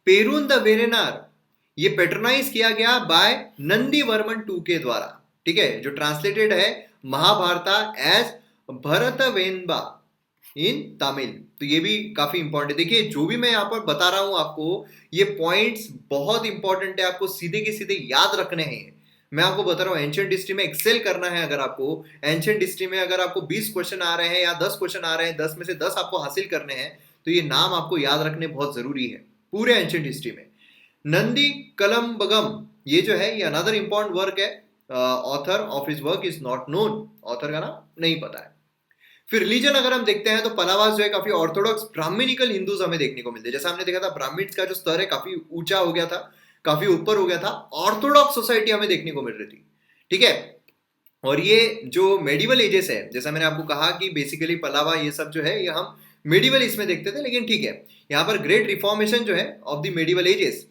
A: पेरून द वेरेनार, ये पेट्रोनाइज किया गया बाय नंदी वर्मन 2 के द्वारा। ठीक है, जो ट्रांसलेटेड है महाभारता एज भरत वेनबा इन तमिल। तो ये भी काफी इंपॉर्टेंट है। देखिए जो भी मैं यहाँ पर बता रहा हूं आपको, ये पॉइंट्स बहुत इंपॉर्टेंट है, आपको सीधे के सीधे याद रखने हैं। मैं आपको बता रहा हूँ एंशिएंट हिस्ट्री में एक्सेल करना है। अगर आपको एंशिएंट हिस्ट्री में अगर आपको 20 क्वेश्चन आ रहे हैं या 10 क्वेश्चन आ रहे हैं, 10 में से 10 आपको हासिल करने हैं, तो ये नाम आपको याद रखने बहुत जरूरी है पूरे एंशिएंट हिस्ट्री में। नंदी कलम्बगम, ये जो है ये अनदर इंपॉर्टेंट वर्क है। Author of his work is not known, author का नाम नहीं पता है। फिर रिलीजन अगर हम देखते हैं तो पलावास जो है काफी ऑर्थोडॉक्स ब्राह्मणिकल हिंदूज हमें देखने को मिलते हैं। जैसा हमने देखा था ब्राह्मण्स का जो स्तर है काफी ऊंचा हो गया था, काफी ऊपर हो गया था। ऑर्थोडॉक्स सोसाइटी हमें देखने को मिल रही थी। ठीक है, और ये जो मेडिवल एजेस है, जैसा मैंने आपको कहा कि बेसिकली पलावा ये सब जो है ये हम मेडिवल इसमें देखते थे, लेकिन ठीक है यहाँ पर ग्रेट रिफॉर्मेशन जो है ऑफ द मेडिवल एजेस।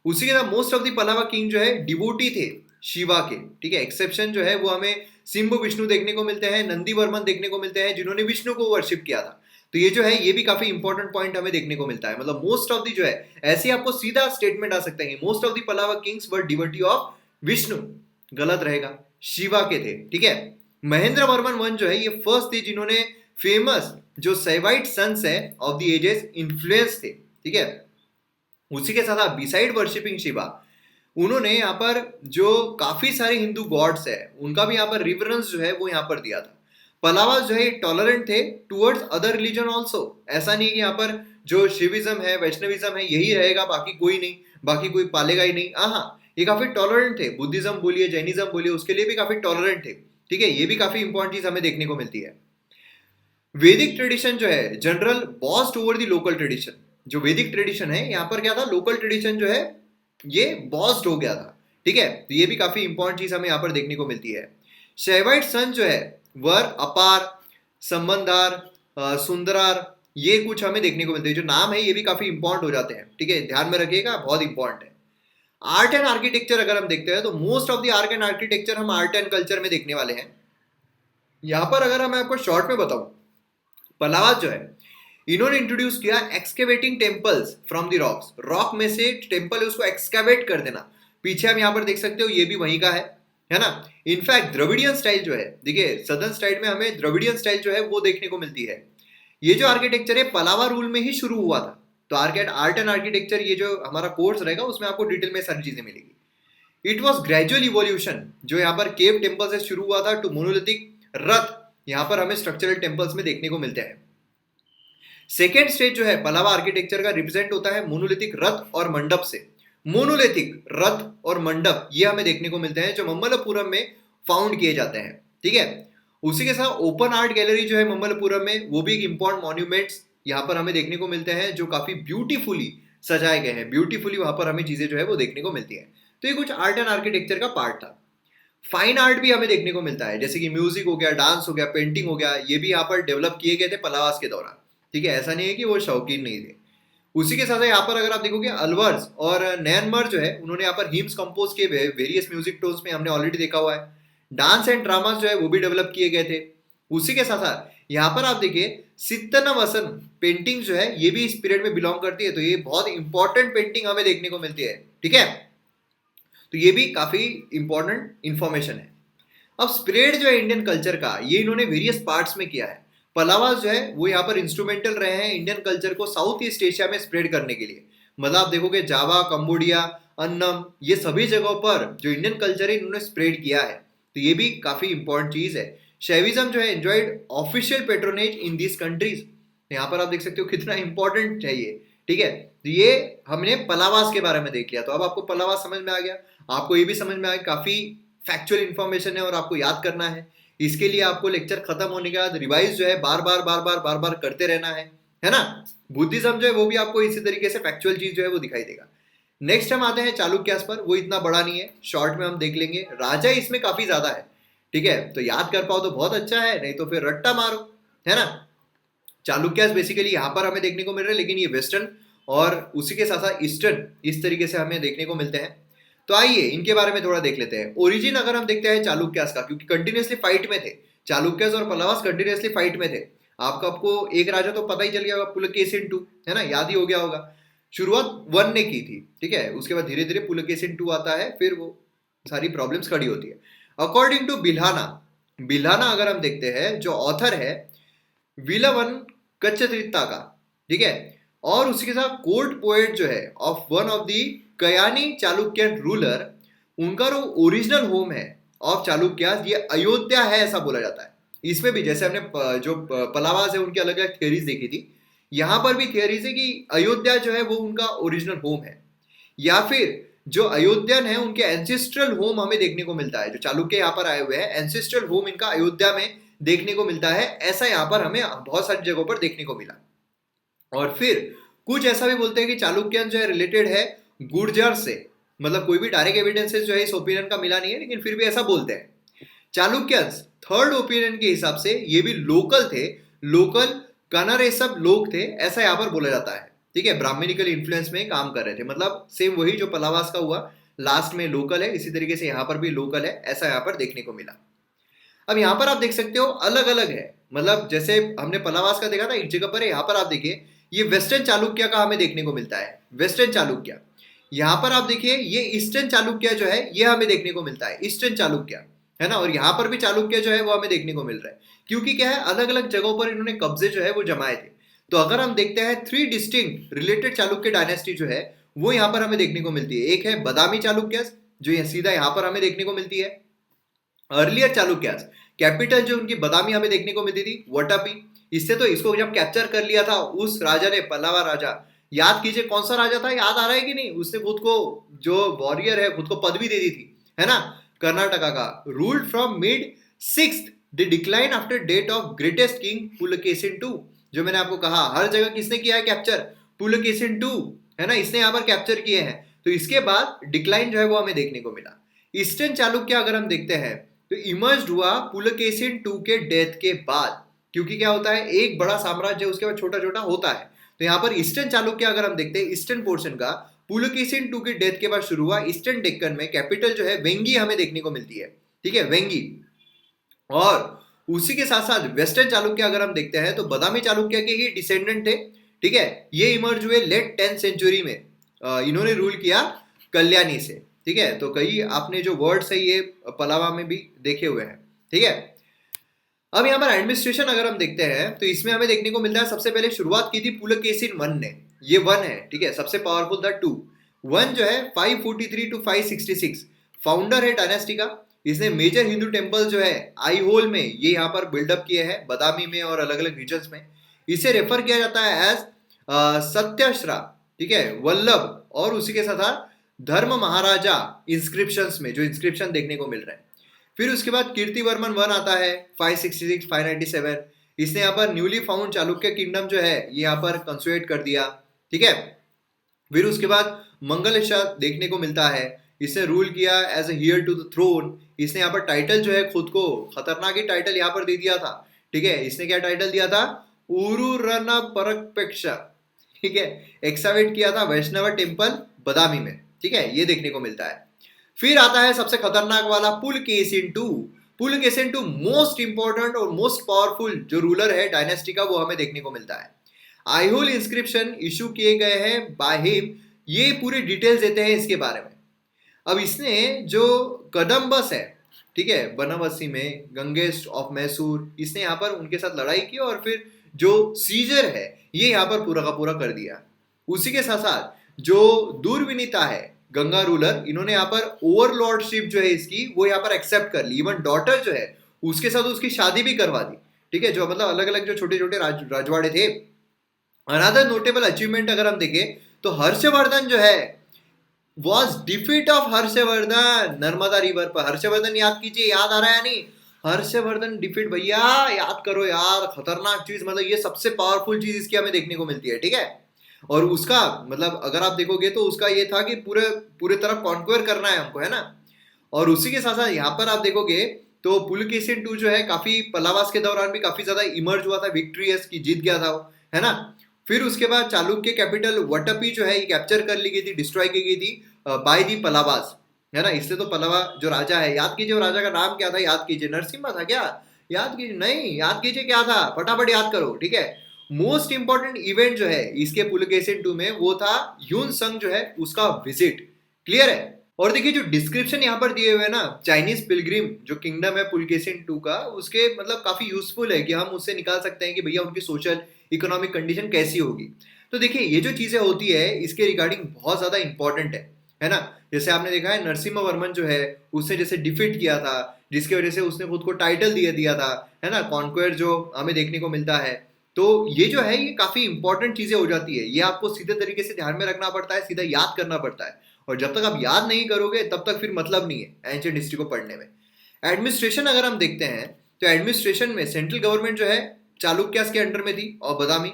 A: उसी के साथ most of the Pallava king जो है डिवोटी थे शिवा के। ठीक है, एक्सेप्शन जो है वो हमें सिंब विष्णु देखने को मिलते हैं, नंदी वर्मन देखने को मिलते हैं जिन्होंने विष्णु को वर्शिप किया था। तो ये जो है ये भी काफी इंपॉर्टेंट पॉइंट हमें देखने को मिलता है। मतलब मोस्ट ऑफ दी जो है, ऐसे आपको सीधा स्टेटमेंट आ सकता है most of the Pallava Kings were devotee of Vishnu, गलत रहेगा, शिवा के थे। ठीक है, महेंद्र वर्मन वन जो है ये फर्स्ट थे जिन्होंने फेमस जो सेवाइट सन्स है ऑफ द एजेस इन्फ्लुएंस थे। ठीक है, उसी के साथ बिसाइड वर्शिपिंग शिवा, उन्होंने यहाँ पर जो काफी सारे हिंदू गॉड्स है उनका भी यहाँ पर रिवरेंस जो है वो यहाँ पर दिया था। पलावास जो है टॉलरेंट थे टुवर्ड्स अदर रिलीजन ऑल्सो। ऐसा नहीं कि यहाँ पर जो शिविज्म है, वैष्णविज्म है, यही रहेगा, बाकी कोई नहीं, बाकी कोई पालेगा ही नहीं। हाँ, ये काफी टॉलरेंट थे। बुद्धिज्म बोलिए, जैनिज्म बोलिए, उसके लिए भी काफी टॉलरेंट थे। ठीक है, ये भी काफी इंपॉर्टेंट चीज हमें देखने को मिलती है। वैदिक ट्रेडिशन जो है general बॉस्ड over the local tradition. जो वैदिक ट्रेडिशन है यहाँ पर क्या था, लोकल ट्रेडिशन जो है ये बॉस्ड हो गया था। ठीक है, तो ये भी काफी इंपॉर्टेंट चीज हमें यहाँ पर देखने को मिलती है। शैवाइट सन जो है वर अपार, संबंधार, सुंदरार, ये कुछ हमें देखने को मिलते हैं। जो नाम है ये भी काफी इंपॉर्टेंट हो जाते हैं। ठीक है, ध्यान में रखिएगा, बहुत इंपॉर्टेंट है। आर्ट एंड आर्किटेक्चर अगर हम देखते हैं तो most of the art and architecture हम आर्ट एंड कल्चर में देखने वाले हैं। यहाँ पर अगर मैं आपको शॉर्ट में बताऊं, पलावास जो है इन्होंने इंट्रोड्यूस किया excavating temples from the rocks. Rock में से टेम्पल है उसको एक्सकेवेट कर देना। पीछे हम यहाँ पर देख सकते हो ये भी वहीं का है ना। इनफैक्ट द्रविडियन स्टाइल जो है, देखिए सदर्न स्टाइल में हमें द्रविडियन स्टाइल जो है वो देखने को मिलती है। ये जो आर्किटेक्चर है पलावा रूल में ही शुरू हुआ था। तो आर्ट एंड आर्किटेक्चर ये जो हमारा कोर्स रहेगा उसमें आपको डिटेल में सारी चीजें मिलेगी। इट वॉज ग्रेजुअल इवोल्यूशन, जो यहाँ पर केव टेम्पल से शुरू हुआ था, टू मोनोलिथिक रथ यहाँ पर हमें स्ट्रक्चरल टेम्पल्स में देखने को मिलते हैं। सेकेंड स्टेज जो है पलावा आर्किटेक्चर का रिप्रेजेंट होता है मोनोलिथिक रथ और मंडप से। मोनोलिथिक रथ और मंडप ये हमें देखने को मिलते हैं जो ममल्लपुरम में फाउंड किए जाते हैं, ठीक है। उसी के साथ ओपन आर्ट गैलरी जो है ममल्लपुरम में, वो भी एक इंपॉर्टेंट मॉन्यूमेंट्स यहाँ पर हमें देखने को मिलते हैं जो काफी ब्यूटीफुली सजाए गए हैं, ब्यूटीफुली वहां पर हमें चीजें जो है वो देखने को मिलती है। तो ये कुछ आर्ट एंड आर्किटेक्चर का पार्ट था। फाइन आर्ट भी हमें देखने को मिलता है, जैसे कि म्यूजिक हो गया, डांस हो गया, पेंटिंग हो गया, ये भी यहाँ पर डेवलप किए गए थे पलावास के दौरान, ठीक है। ऐसा नहीं है कि वो शौकीन नहीं थे। उसी के साथ यहाँ पर अगर आप देखोगे अलवर्स और नैनमर जो है उन्होंने यहाँ पर हिम्स कंपोज किए वेरियस म्यूजिक टोन्स में, हमने ऑलरेडी देखा हुआ है। डांस एंड ड्रामास जो है वो भी डेवलप किए गए थे। उसी के साथ साथ यहाँ पर आप देखिए सित्तनवसन पेंटिंग जो है ये भी इस पीरियड में बिलोंग करती है, तो ये बहुत इंपॉर्टेंट पेंटिंग हमें देखने को मिलती है, ठीक है। तो ये भी काफी इंपॉर्टेंट इंफॉर्मेशन है। अब स्प्रेड जो है इंडियन कल्चर का, ये इन्होंने वेरियस पार्ट्स में किया है। पलावास जो है वो यहाँ पर इंस्ट्रूमेंटल रहे हैं इंडियन कल्चर को साउथ ईस्ट एशिया में स्प्रेड करने के लिए। मतलब आप देखोगे जावा, कंबोडिया, अन्नम, ये सभी जगहों पर जो इंडियन कल्चर है इन्होंने स्प्रेड किया है, तो ये भी काफी इंपॉर्टेंट चीज है। शैविज्म जो है enjoyed official patronage in this countries. यहाँ पर आप देख सकते हो कितना इंपॉर्टेंट है ये, ठीक है। तो ये हमने पलावास के बारे में देख लिया, तो अब आपको पलावास समझ में आ गया, आपको ये भी समझ में आया काफी फैक्चुअल इंफॉर्मेशन है और आपको याद करना है। इसके लिए आपको लेक्चर खत्म होने के बाद रिवाइज जो है बार बार करते रहना है ना। बुद्धिज्म जो है वो भी आपको इसी तरीके से फैक्चुअल चीज जो है वो दिखाई देगा। नेक्स्ट हम आते हैं चालुक्यास पर, वो इतना बड़ा नहीं है, शॉर्ट में हम देख लेंगे। राजा इसमें काफी ज्यादा है, ठीक है, तो याद कर पाओ तो बहुत अच्छा है, नहीं तो फिर रट्टा मारो, है ना। चालुक्यास बेसिकली यहाँ पर हमें देखने को मिल रहे हैं, लेकिन ये वेस्टर्न और उसी के साथ साथ ईस्टर्न इस तरीके से हमें देखने को मिलते हैं। तो आइए इनके बारे में थोड़ा देख लेते हैं। ओरिजिन अगर हम देखते हैं चालुक्यास का, क्योंकि कंटिन्यूसली फाइट में थे चालुक्यास और पल्लवास, कंटिन्यूसली फाइट में थे। आपको एक राजा तो पता ही चल गया होगा, पुलकेशिन II, है ना, याद ही हो गया होगा। शुरुआत वन ने की थी, ठीक है, उसके बाद धीरे धीरे पुलकेशिन II आता है, फिर वो सारी प्रॉब्लम्स खड़ी होती है। अकॉर्डिंग टू बिल्हाना, बिल्हाना अगर हम देखते हैं जो ऑथर है विलवन कच्चत्रित्ता का, ठीक है, और उसके साथ कोर्ट पोएट जो है of one of the Kayani Chalukyan ruler, उनका जो ओरिजिनल होम है ऑफ चालुक्यास ये अयोध्या है ऐसा बोला जाता है। इसमें भी जैसे हमने जो पलावास है उनकी अलग अलग थियरीज देखी थी, यहाँ पर भी थियरीज है कि अयोध्या जो है वो उनका ओरिजिनल होम है, या फिर जो अयोध्यन है उनके एंसेस्ट्रल होम हमें देखने को मिलता है। जो चालुक्य यहाँ पर आए हुए हैं एंसेस्ट्रल होम इनका अयोध्या में देखने को मिलता है, ऐसा यहाँ पर हमें बहुत सारी जगहों पर देखने को मिला। और फिर कुछ ऐसा भी बोलते हैं कि चालुक्यन जो है रिलेटेड है गुर्जर से, मतलब कोई भी डायरेक्ट एविडेंसेस जो है इस ओपिनियन का मिला नहीं है, लेकिन फिर भी ऐसा बोलते हैं। चालुक्यंस थर्ड ओपिनियन के हिसाब से ये भी लोकल थे, लोकल कनरे सब लोग थे, ऐसा यहाँ पर बोला जाता है, ठीक है, ब्राह्मणिकल इन्फ्लुएंस में काम कर रहे थे। मतलब सेम वही जो पलावास का हुआ लास्ट में लोकल है, इसी तरीके से यहाँ पर भी लोकल है, ऐसा यहाँ पर देखने को मिला। अब यहाँ पर आप देख सकते हो अलग अलग है, मतलब जैसे हमने पलावास का देखा था एक जगह पर है, यहाँ पर आप देखिए ये वेस्टर्न चालुक्य का हमें देखने को मिलता है, वेस्टर्न चालुक्य। यहाँ पर आप देखिए ये ईस्टर्न चालुक्य जो है ये हमें देखने को मिलता है, ईस्टर्न चालुक्य, है ना। और यहाँ पर भी चालुक्य जो है वो हमें देखने को मिल रहा है, क्योंकि क्या है अलग अलग जगहों पर इन्होंने कब्जे जो है वो जमाए थे। तो अगर हम देखते हैं 3 डिस्टिंक्ट रिलेटेड चालुक्य डायनेस्टी जो है वो यहाँ पर हमें देखने को मिलती है। एक है बदामी चालुक्यस जो सीधा यहाँ पर हमें देखने को मिलती है। अर्लियर चालुक्यस कैपिटल जो उनकी बदामी हमें देखने को मिलती थी वटापी, इससे तो इसको जब कैप्चर कर लिया था उस राजा ने, पल्लवा राजा, याद कीजिए कौन सा राजा था, याद आ रहा है कि नहीं, उसने खुद को जो वॉरियर है खुद को पदवी दे दी थी, है ना, कर्नाटका का। Ruled from mid 6th the decline after date of greatest king Pulakeshin II। जो मैंने आपको कहा हर जगह किसने किया है कैप्चर, पुलकेशिन II, है ना, इसने यहाँ पर कैप्चर किए हैं। तो इसके बाद डिक्लाइन जो है वो हमें देखने को मिला। ईस्टर्न चालुक्य अगर हम देखते हैं तो इमर्ज हुआ पुलकेशिन II के डेथ के बाद, क्योंकि क्या होता है एक बड़ा साम्राज्य उसके बाद छोटा छोटा होता है। तो यहाँ पर ईस्टर्न चालुक्य अगर हम देखते हैं ईस्टर्न पोर्शन का पुलकेशिन II के डेथ के बाद शुरू हुआ। ईस्टर्न डेक्कन में कैपिटल जो है वेंगी हमें देखने को मिलती है, ठीक है, वेंगी। और उसी के साथ साथ वेस्टर्न चालुक्य अगर हम देखते हैं तो बदामी चालुक्य के ही डिसेंडेंट थे, ठीक है, ये इमर्ज हुए लेट 10th सेंचुरी में। इन्होंने रूल किया कल्याणी से, ठीक है। तो कई आपने जो वर्ड्स है ये पलावा में भी देखे हुए हैं, ठीक है। अब यहाँ पर एडमिनिस्ट्रेशन अगर हम देखते हैं तो इसमें हमें देखने को मिलता है सबसे पहले शुरुआत की थी पुलकेशिन I ने, ये 1 है, ठीक है, सबसे पावरफुल था 2। 1 जो है 543 to 566, फाउंडर है डायनेस्टी का। इसने मेजर हिंदू टेम्पल जो है आईहोल में ये यहाँ पर बिल्डअप किए हैं, बदामी में और अलग अलग रीजन्स में। इसे रेफर किया जाता है एज सत्यश्रा, ठीक है, वल्लभ, और उसी के साथ धर्म महाराजा इंस्क्रिप्शंस में जो इंस्क्रिप्शन देखने को मिल रहे हैं। फिर उसके बाद कीर्तिवर्मन वन आता है 566 597। इसने यहाँ पर न्यूली फाउंड चालुक्य किंगडम जो है ये यहाँ पर कंसोलिडेट कर दिया, ठीक है। फिर उसके बाद मंगल शाह देखने को मिलता है, इसने रूल किया as heir to the throne. इसने यहाँ पर टाइटल जो है खुद को खतरनाक ही टाइटल यहाँ पर दे दिया था, ठीक है। इसने क्या टाइटल दिया था, उरुरना परकपेक्षा, ठीक है, एक्सावेट किया था वैष्णव टेम्पल बदामी में, ठीक है, ये देखने को मिलता है। फिर आता है सबसे खतरनाक वाला Pulakeshin II। Pulakeshin II most important और मोस्ट पावरफुल जो रूलर है डायनेस्टी का, वो हमें देखने को मिलता है। आईहोल इंस्क्रिप्शन इशू किए गए हैं बाय हिम, ये पूरी डिटेल्स देते हैं इसके बारे में। अब इसने जो कदम्बस है, ठीक है, बनवासी में गंगेस्ट ऑफ मैसूर, इसने यहाँ पर उनके साथ लड़ाई की और फिर जो सीजर है ये यहाँ पर पूरा का पूरा कर दिया। उसी के साथ साथ जो दूरविनीता है गंगा रूलर, इन्होंने यहाँ पर ओवरलॉर्डशिप जो है इसकी वो यहाँ पर एक्सेप्ट कर ली। इवन डॉटर जो है उसके साथ उसकी शादी भी करवा दी, ठीक है, जो मतलब अलग अलग जो छोटे छोटे राजवाड़े थे। अनदर नोटेबल अचीवमेंट अगर हम देखें तो हर्षवर्धन जो है was defeat of Harshvardhan Narmada river पर। हर्षवर्धन याद कीजिए, याद आ रहा है नहीं, हर्षवर्धन डिफीट, भैया याद करो यार, खतरनाक चीज, मतलब ये सबसे पावरफुल चीज इसकी हमें देखने को मिलती है, ठीक है। और उसका मतलब अगर आप देखोगे तो उसका ये था कि पूरे पूरे तरफ कॉन्क्वेयर करना है हमको, है ना। और उसी के साथ साथ यहाँ पर आप देखोगे तो पुलकेशिन II जो है काफी पलावास के दौरान भी काफी ज्यादा इमर्ज हुआ था, विक्ट्रियस की जीत गया था वो, है ना। फिर उसके बाद चालुक्य कैपिटल वटपी जो है ये कैप्चर कर ली गई थी, डिस्ट्रॉय की गई थी बाय दी पलावास, है ना। इससे तो पलावा जो राजा है, याद कीजिए वो राजा का नाम क्या था, याद कीजिए, नरसिम्हा था क्या, याद कीजिए, नहीं याद कीजिए क्या था, फटाफट याद करो, ठीक है। मोस्ट इंपॉर्टेंट इवेंट जो है इसके पुलकेशिन II में वो था ह्यून संग जो है उसका विजिट, क्लियर है। और देखिए जो डिस्क्रिप्शन यहाँ पर दिए हुए हैं ना, चाइनीज पिलग्रिम जो किंगडम है पुलकेशिन II का, उसके मतलब काफी यूजफुल है कि हम उससे निकाल सकते हैं कि भैया उनकी सोशल इकोनॉमिक कंडीशन कैसी होगी। तो देखिए ये जो चीजें होती है इसके रिगार्डिंग बहुत ज्यादा इंपॉर्टेंट है ना। जैसे आपने देखा है नरसिम्हा वर्मन जो है उसने जैसे डिफीट किया था, जिसकी वजह से उसने खुद को टाइटल दिया था, है ना, कॉन्क्वेयर जो हमें देखने को मिलता है। तो ये जो है ये काफी इंपॉर्टेंट चीजें हो जाती है, ये आपको सीधे तरीके से ध्यान में रखना पड़ता है, सीधा याद करना पड़ता है। और जब तक आप याद नहीं करोगे तब तक फिर मतलब नहीं है एंशिएंट हिस्ट्री को पढ़ने में। एडमिनिस्ट्रेशन अगर हम देखते हैं तो एडमिनिस्ट्रेशन में सेंट्रल गवर्नमेंट जो है चालुक्यास के अंडर में थी और बदामी,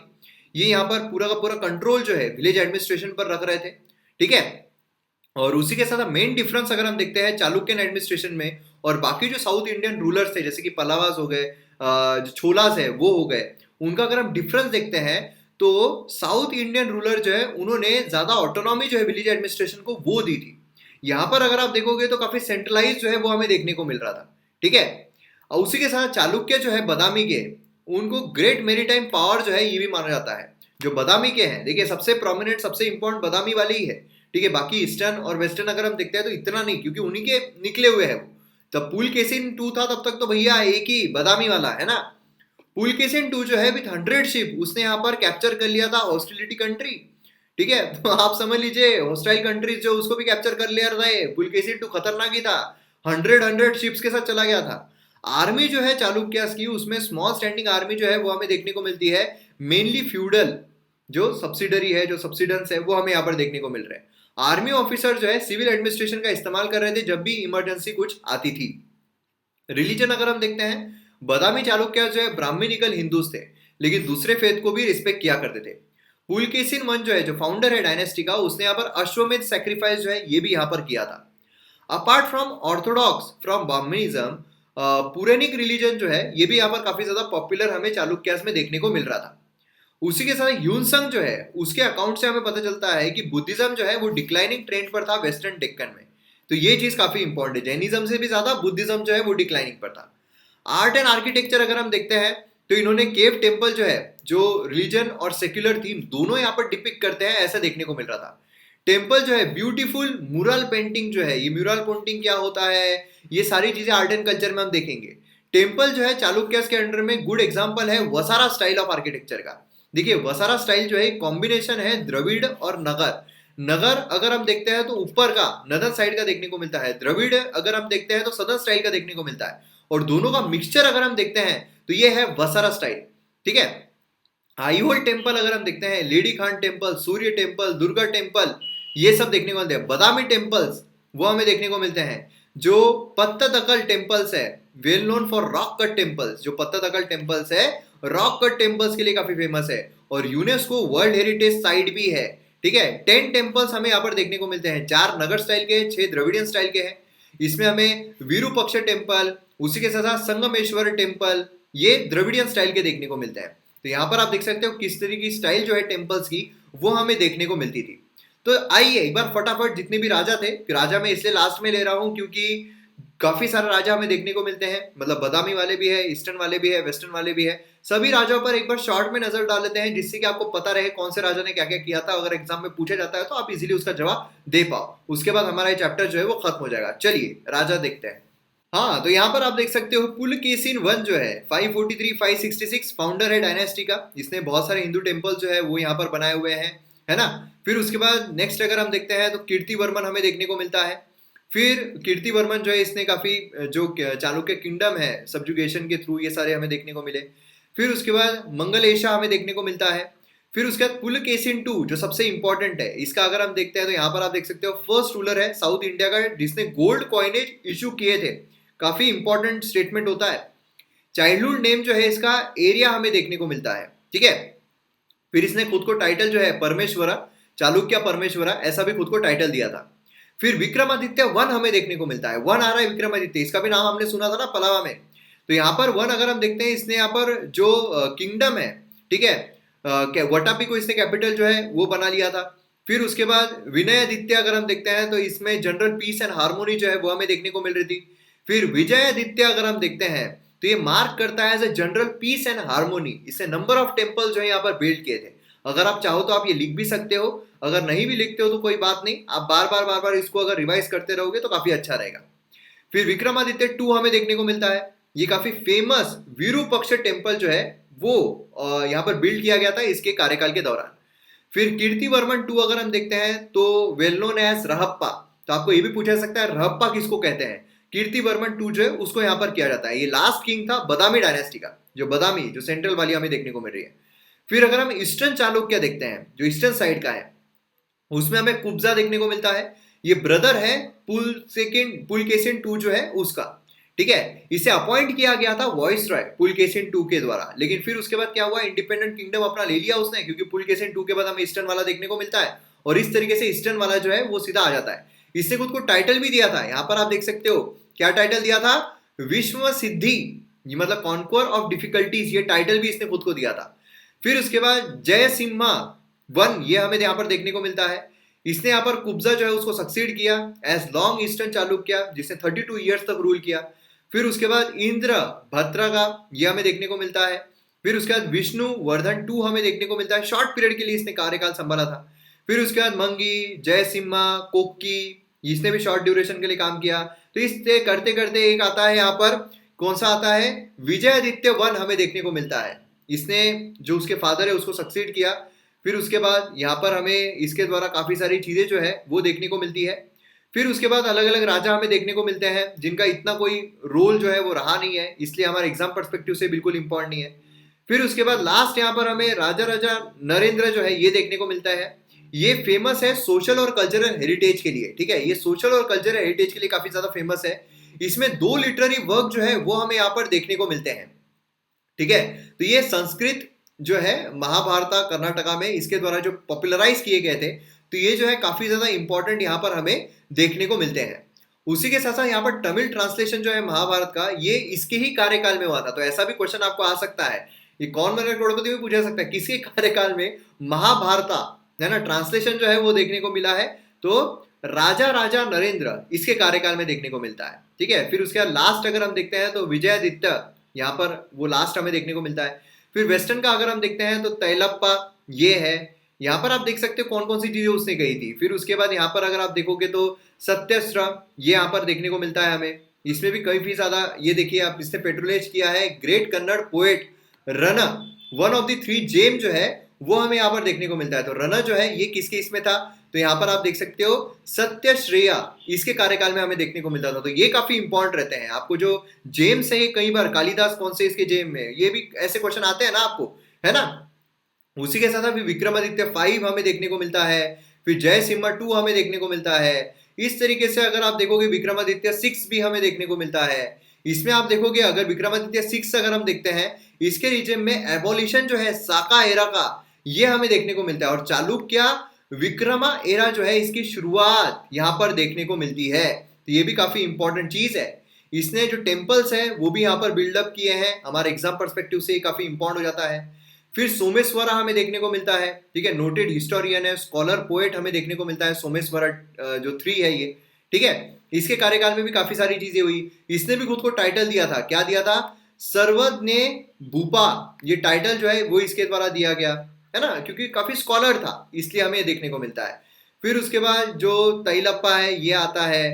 A: ये यहाँ पर पूरा का पूरा कंट्रोल जो है विलेज एडमिनिस्ट्रेशन पर रख रहे थे, ठीक है। और उसी के साथ मेन डिफरेंस अगर हम देखते हैं चालुक्यन एडमिनिस्ट्रेशन में और बाकी जो साउथ इंडियन रूलर्स थे जैसे कि पलावास हो गए, जो छोलास है वो हो गए, उनका अगर हम डिफरेंस देखते हैं तो साउथ इंडियन रूलर जो है उन्होंने ज्यादा ऑटोनॉमी जो है विलेज एडमिनिस्ट्रेशन को वो दी थी। यहाँ पर अगर आप देखोगे तो काफी सेंट्रलाइज जो है वो हमें देखने को मिल रहा था, ठीक है। और उसी के साथ चालुक्य जो है बदामी के, उनको ग्रेट मेरीटाइम पावर जो है ये भी माना जाता है। जो बदामी के हैं, देखिए सबसे प्रोमिनेंट सबसे इंपॉर्टेंट बदामी वाले ही है, ठीक है। बाकी ईस्टर्न और वेस्टर्न अगर हम देखते हैं तो इतना नहीं, क्योंकि उन्हीं के निकले हुए हैं वो। तब पुलकेशिन II था तब तक तो भैया एक ही बदामी वाला, है ना। पुलकेशिन II जो है विथ 100 शिप उसने यहाँ पर कैप्चर कर लिया था हॉस्टिलिटी कंट्री, ठीक है। तो आप समझ लीजिए हॉस्टाइल कंट्रीज जो उसको भी कैप्चर कर लिया था। ये पुलकेशिन II खतरनाक ही था, 100 शिप्स के साथ चला गया था। आर्मी जो है चालुक्यास की, उसमें स्मॉल स्टैंडिंग आर्मी जो है वो हमें देखने को मिलती है, मेनली फ्यूडल जो सब्सिडरी है, जो सब्सिडेंस है वो हमें यहाँ पर देखने को मिल रहे हैं। आर्मी ऑफिसर जो है सिविल एडमिनिस्ट्रेशन का इस्तेमाल कर रहे थे जब भी इमरजेंसी कुछ आती थी। रिलीजन अगर हम देखते हैं, बदामी चालुक्य जो है ब्राह्मणिकल हिंदूज थे, लेकिन दूसरे फेथ को भी रिस्पेक्ट किया करते थे। पुलकेशिन I जो है जो फाउंडर है डायनेस्टी का, उसने यहाँ पर अश्वमेध सैक्रिफाइस जो है ये भी यहाँ पर किया था। Apart from orthodox from brahmanism, Puranic religion जो है ये भी यहाँ पर काफी ज्यादा पॉपुलर हमें चालुक्यास में देखने को मिल रहा था। उसी के साथ ह्यूनसंग जो है उसके अकाउंट से हमें पता चलता है कि बुद्धिज्म जो है वो डिक्लाइनिंग ट्रेंड पर था वेस्टर्न डेक्कन में। तो ये चीज काफी इंपॉर्टेंट है, जैनिज्म से भी ज्यादा बुद्धिज्म जो है वो डिक्लाइनिंग पर था। आर्ट एंड आर्किटेक्चर अगर हम देखते हैं तो इन्होंने केव टेम्पल जो है जो रिलीजन और सेक्युलर थीम दोनों यहाँ पर डिपिक्ट करते हैं ऐसा देखने को मिल रहा था। टेम्पल जो है ब्यूटीफुल म्यूरल पेंटिंग जो है, ये म्यूरल पेंटिंग क्या होता है, ये सारी चीजें आर्ट एंड कल्चर में हम देखेंगे। टेम्पल जो है चालुक्यास के अंडर में गुड एग्जांपल है वसारा स्टाइल ऑफ आर्किटेक्चर का। देखिए वसारा स्टाइल जो है कॉम्बिनेशन है द्रविड़ और नगर। नगर अगर हम देखते हैं तो ऊपर का नदर साइड का देखने को मिलता है, द्रविड़ अगर हम देखते हैं तो सदर स्टाइल का देखने को मिलता है, और दोनों का मिक्सचर अगर हम देखते हैं तो ये है वसारा स्टाइल। ठीक है, आईहोल टेम्पल अगर हम देखते हैं, लेडी खान टेम्पल, सूर्य टेम्पल, दुर्गा टेम्पल, ये सब देखने को मिलते हैं। बादामी टेम्पल्स वो हमें देखने को मिलते हैं। जो पत्तदकल टेम्पल्स है, well known for rock cut temples, जो पत्तदकल टेम्पल्स है रॉक कट टेम्पल्स के लिए काफी फेमस है, और यूनेस्को वर्ल्ड हेरिटेज साइट भी है। ठीक है, 10 टेम्पल्स हमें यहाँ पर देखने को मिलते हैं, 4 नगर स्टाइल के, 6 द्रविडियन स्टाइल के हैं। इसमें हमें विरूपक्ष टेम्पल, उसी के साथ साथ संगमेश्वर टेम्पल, ये द्रविडियन स्टाइल के देखने को मिलते हैं। तो यहाँ पर आप देख सकते हो किस तरीके की स्टाइल जो है टेम्पल्स की वो हमें देखने को मिलती थी। तो आइए एक बार फटाफट जितने भी राजा थे, राजा मैं इसलिए लास्ट में ले रहा हूं क्योंकि काफी सारे राजा हमें देखने को मिलते हैं, मतलब बादामी वाले भी है, ईस्टर्न वाले भी है, वेस्टर्न वाले भी है। सभी राजाओं पर एक बार शॉर्ट में नजर डाल लेते हैं, जिससे कि आपको पता रहे कौन से राजा ने क्या क्या किया था। अगर एग्जाम में पूछा जाता है तो आप इजीली उसका जवाब दे पाओ, उसके बाद हमारा ये चैप्टर जो है वो खत्म हो जाएगा। चलिए राजा देखते हैं। हाँ, तो यहाँ पर आप देख सकते हो पुलकेशिन वन जो है 543-566 फाउंडर है डायनेस्टी का। इसने बहुत सारे हिंदू टेम्पल जो है वो यहाँ पर बनाए हुए हैं, है ना। फिर उसके बाद नेक्स्ट अगर हम देखते हैं तो कीर्तिवर्मन हमें देखने को मिलता है। फिर कीर्तिवर्मन जो है इसने काफी जो चालुक्य किंगडम है सब्जुगेशन के थ्रू, ये सारे हमें देखने को मिले। फिर उसके बाद मंगलेशा हमें देखने को मिलता है। फिर उसके बाद पुलकेशिन टू जो सबसे इंपॉर्टेंट है, इसका अगर हम देखते हैं तो यहाँ पर आप देख सकते हो फर्स्ट रूलर है साउथ इंडिया का जिसने गोल्ड कॉइनेज इशू किए थे। काफी इंपॉर्टेंट स्टेटमेंट होता है। चाइल्डहुड नेम जो है इसका एरिया हमें देखने को मिलता है। ठीक है, फिर इसने खुद को टाइटल जो है परमेश्वरा, चालुक्य परमेश्वरा, ऐसा भी खुद को टाइटल दिया था। फिर विक्रमादित्य वन हमें देखने को मिलता है। वन आ रहा है विक्रमादित्य, इसका भी नाम हमने सुना था ना पलावा में। तो यहाँ पर वन अगर हम देखते हैं, इसने यहाँ पर जो किंगडम है, ठीक है, वटापी को इसने कैपिटल जो है वो बना लिया था। फिर उसके बाद विनयादित्य अगर हम देखते हैं तो इसमें जनरल पीस एंड हार्मोनी जो है वो हमें देखने को मिल रही थी। फिर विजयादित्य अगर हम देखते हैं तो ये मार्क करता है as a general peace and harmony. इससे नंबर ऑफ टेम्पल जो है यहाँ पर बिल्ड किए थे। अगर आप चाहो तो आप ये लिख भी सकते हो, अगर नहीं भी लिखते हो तो कोई बात नहीं, आप बार बार इसको अगर रिवाइज करते रहोगे तो काफी अच्छा रहेगा। फिर विक्रमादित्य टू हमें देखने को मिलता है। ये काफी फेमस विरूपक्ष टेम्पल जो है वो यहाँ पर बिल्ड किया गया था इसके कार्यकाल के दौरान। फिर कीर्तिवर्मन टू अगर हम देखते हैं तो वेल नोन एज रहप्पा। तो आपको ये भी पूछा सकता है रहप्पा किसको कहते हैं। कीर्तिवर्मन टू जो है उसको यहाँ पर किया जाता है। ये लास्ट किंग था बादामी डायनेस्टी का, जो बादामी जो सेंट्रल वाली हमें देखने को मिल रही है। फिर अगर हम ईस्टर्न चालुक्य देखते हैं जो ईस्टर्न साइड का है, उसमें हमें कुब्जा देखने को मिलता है। ये ब्रदर है पुलकेशिन टू जो है उसका। ठीक है, इसे अपॉइंट किया गया था वॉइस रॉय पुलकेशिन टू के द्वारा, लेकिन फिर उसके बाद क्या हुआ, इंडिपेंडेंट किंगडम अपना ले लिया उसने, क्योंकि पुलकेशिन टू के बाद हमें ईस्टर्न वाला देखने को मिलता है, और इस तरीके से ईस्टर्न वाला जो है वो सीधा आ जाता है। इसने खुद को टाइटल भी दिया था, यहाँ पर आप देख सकते हो क्या टाइटल दिया था, विश्व सिद्धि, ये मतलब कॉन्कोर ऑफ डिफिकल्टीज, ये टाइटल भी इसने खुद को दिया था। फिर उसके बाद जय सिम्हा वन ये हमें यहाँ पर देखने को मिलता है। इसने यहाँ पर कुब्जा जो है उसको सक्सीड किया एज लॉन्ग ईस्टर्न चालुक्य, जिसने 32 ईयर्स तक रूल किया। फिर उसके बाद इंद्र भद्रा का ये हमें देखने को मिलता है। फिर उसके बाद विष्णु वर्धन टू हमें देखने को मिलता है, शॉर्ट पीरियड के लिए इसने कार्यकाल संभाला था। फिर उसके बाद मंगी, जय सिम्हा, कोक्की, इसने भी शॉर्ट ड्यूरेशन के लिए काम किया। तो इससे करते करते एक आता है यहाँ पर, कौन सा आता है, विजयादित्य वन हमें देखने को मिलता है। इसने जो उसके फादर है उसको सक्सीड किया। फिर उसके बाद यहाँ पर हमें इसके द्वारा काफी सारी चीजें जो है वो देखने को मिलती है। फिर उसके बाद अलग अलग राजा हमें देखने को मिलते हैं जिनका इतना कोई रोल जो है वो रहा नहीं है, इसलिए हमारे एग्जाम पर्सपेक्टिव से बिल्कुल इंपॉर्टेंट नहीं है। फिर उसके बाद लास्ट यहाँ पर हमें राजा राजा नरेंद्र जो है ये देखने को मिलता है। ये फेमस है सोशल और कल्चरल हेरिटेज के लिए। ठीक है, ये सोशल और कल्चरल हेरिटेज के लिए काफी ज्यादा फेमस है। इसमें 2 लिटरेरी वर्क जो है वो हमें यहाँ पर देखने को मिलते हैं। ठीक है, तो ये संस्कृत जो है महाभारत कर्नाटका में इसके द्वारा जो पॉपुलराइज किए गए थे, तो ये जो है काफी ज्यादा इंपॉर्टेंट यहाँ पर हमें देखने को मिलते हैं। उसी के साथ साथ यहाँ पर तमिल ट्रांसलेशन जो है महाभारत का, ये इसके ही कार्यकाल में हुआ था। तो ऐसा भी क्वेश्चन आपको आ सकता है, ये कौन बनेगा करोड़पति भी पूछा सकता है, किसके कार्यकाल में महाभारत है ना ट्रांसलेशन जो है वो देखने को मिला है। तो राजा राजा नरेंद्र इसके कार्यकाल में देखने को मिलता है। ठीक है, फिर उसके बाद लास्ट अगर हम देखते हैं तो विजयादित्य, यहाँ पर वो लास्ट हमें देखने को मिलता है। फिर वेस्टर्न का अगर हम देखते हैं तो तैलप्पा ये है, यहाँ पर आप देख सकते हो कौन कौन सी चीजें उसने कही थी। फिर उसके बाद यहाँ पर अगर आप देखोगे तो सत्यस्त्र ये यहाँ पर देखने को मिलता है हमें। इसमें भी काफी ज्यादा, ये देखिए आप, इसने पेट्रोलेज किया है great Kannada poet Ranna, one of the 3 gem जो है वो हमें यहाँ पर देखने को मिलता है। तो रन जो है ये किसके इसमें था, तो यहाँ पर आप देख सकते हो सत्य श्रेया, इसके कार्यकाल में हमें देखने को मिलता था। तो ये काफी इंपॉर्टेंट रहते हैं। आपको जो जेम्स है कई बार कालिदास कौन से इसके जेम में, ये भी ऐसे क्वेश्चन आते हैं ना आपको, है ना। उसी के साथ अभी विक्रमादित्य 5 हमें देखने को मिलता है, फिर जय सिम्हा 2 हमें देखने को मिलता है। इस तरीके से अगर आप देखोगे विक्रमादित्य 6 भी हमें देखने को मिलता है। इसमें आप देखोगे अगर विक्रमादित्य 6 अगर हम देखते हैं, इसके रीजन में एबोलिशन जो है साका एरा का, ये हमें देखने को मिलता है। और चालुक्य विक्रमा एरा जो है इसकी शुरुआत यहाँ पर देखने को मिलती है। तो ये भी काफी इंपॉर्टेंट चीज है। इसने जो टेम्पल्स है वो भी यहाँ पर बिल्डअप किए हैं, हमारे एग्जाम पर्सपेक्टिव से काफी इंपॉर्टेंट हो जाता है। फिर सोमेश्वरा हमें देखने को मिलता है, ठीक है, नोटेड हिस्टोरियन है, स्कॉलर पोएट हमें देखने को मिलता है सोमेश्वरा जो 3 है ये, ठीक है। इसके कार्यकाल में भी काफी सारी चीजें हुई। इसने भी खुद को टाइटल दिया था, क्या दिया था, सर्वज्ञ भूपा, ये टाइटल जो है वो इसके द्वारा दिया गया है ना, क्योंकि काफी स्कॉलर था इसलिए हमें देखने को मिलता है। फिर उसके बाद जो तैलप्पा है ये आता है।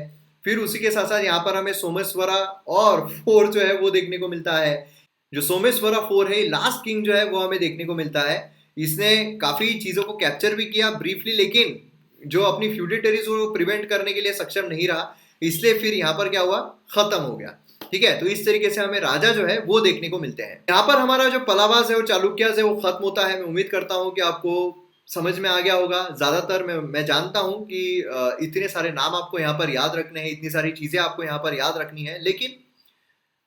A: फिर उसी के साथ साथ यहाँ पर हमें सोमेश्वरा और 4 जो है वो देखने को मिलता है। जो सोमेश्वरा 4 है लास्ट किंग जो है वो हमें देखने को मिलता है। इसने काफी चीजों को कैप्चर भी किया ब्रीफली, लेकिन जो अपनी फ्यूडिटरीज को प्रिवेंट करने के लिए सक्षम नहीं रहा, इसलिए फिर यहाँ पर क्या हुआ, खत्म हो गया, ठीक है। तो इस तरीके से हमें राजा जो है वो देखने को मिलते हैं। यहाँ पर हमारा जो पलावास है और चालुक्यास है वो खत्म होता है। मैं उम्मीद करता हूँ कि आपको समझ में आ गया होगा। ज्यादातर मैं जानता हूँ कि इतने सारे नाम आपको यहाँ पर याद रखने हैं, इतनी सारी चीजें आपको यहाँ पर याद रखनी है, लेकिन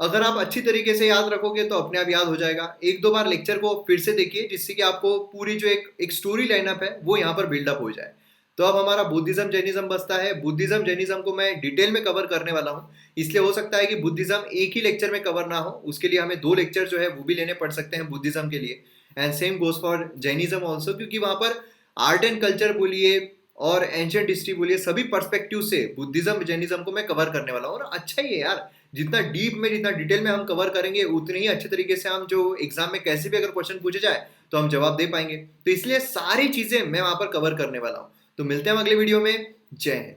A: अगर आप अच्छी तरीके से याद रखोगे तो अपने आप याद हो जाएगा। एक दो बार लेक्चर को फिर से देखिए, जिससे कि आपको पूरी जो एक स्टोरी लाइनअप है वो यहाँ पर बिल्डअप हो जाए। तो अब हमारा बुद्धिज्म जैनिज्म बचता है। बुद्धिज्म जैनिज्म को मैं डिटेल में कवर करने वाला हूँ, इसलिए हो सकता है कि बुद्धिज्म एक ही लेक्चर में कवर ना हो, उसके लिए हमें 2 लेक्चर जो है वो भी लेने पड़ सकते हैं बुद्धिज्म के लिए। And same goes for Jainism also, क्योंकि वहां पर आर्ट एंड कल्चर बोलिए और एंशियंट हिस्ट्री बोलिए, सभी पर्सपेक्टिव से बुद्धिज्म जैनिज्म को मैं कवर करने वाला हूँ। और अच्छा ही है यार, जितना डीप में जितना डिटेल में हम कवर करेंगे उतने ही अच्छे तरीके से हम जो एग्जाम में कैसे भी अगर क्वेश्चन पूछे जाए तो हम जवाब दे पाएंगे। तो इसलिए सारी चीजें मैं वहां पर कवर करने वाला हूँ। तो मिलते हैं अगले वीडियो में। जय हिंद।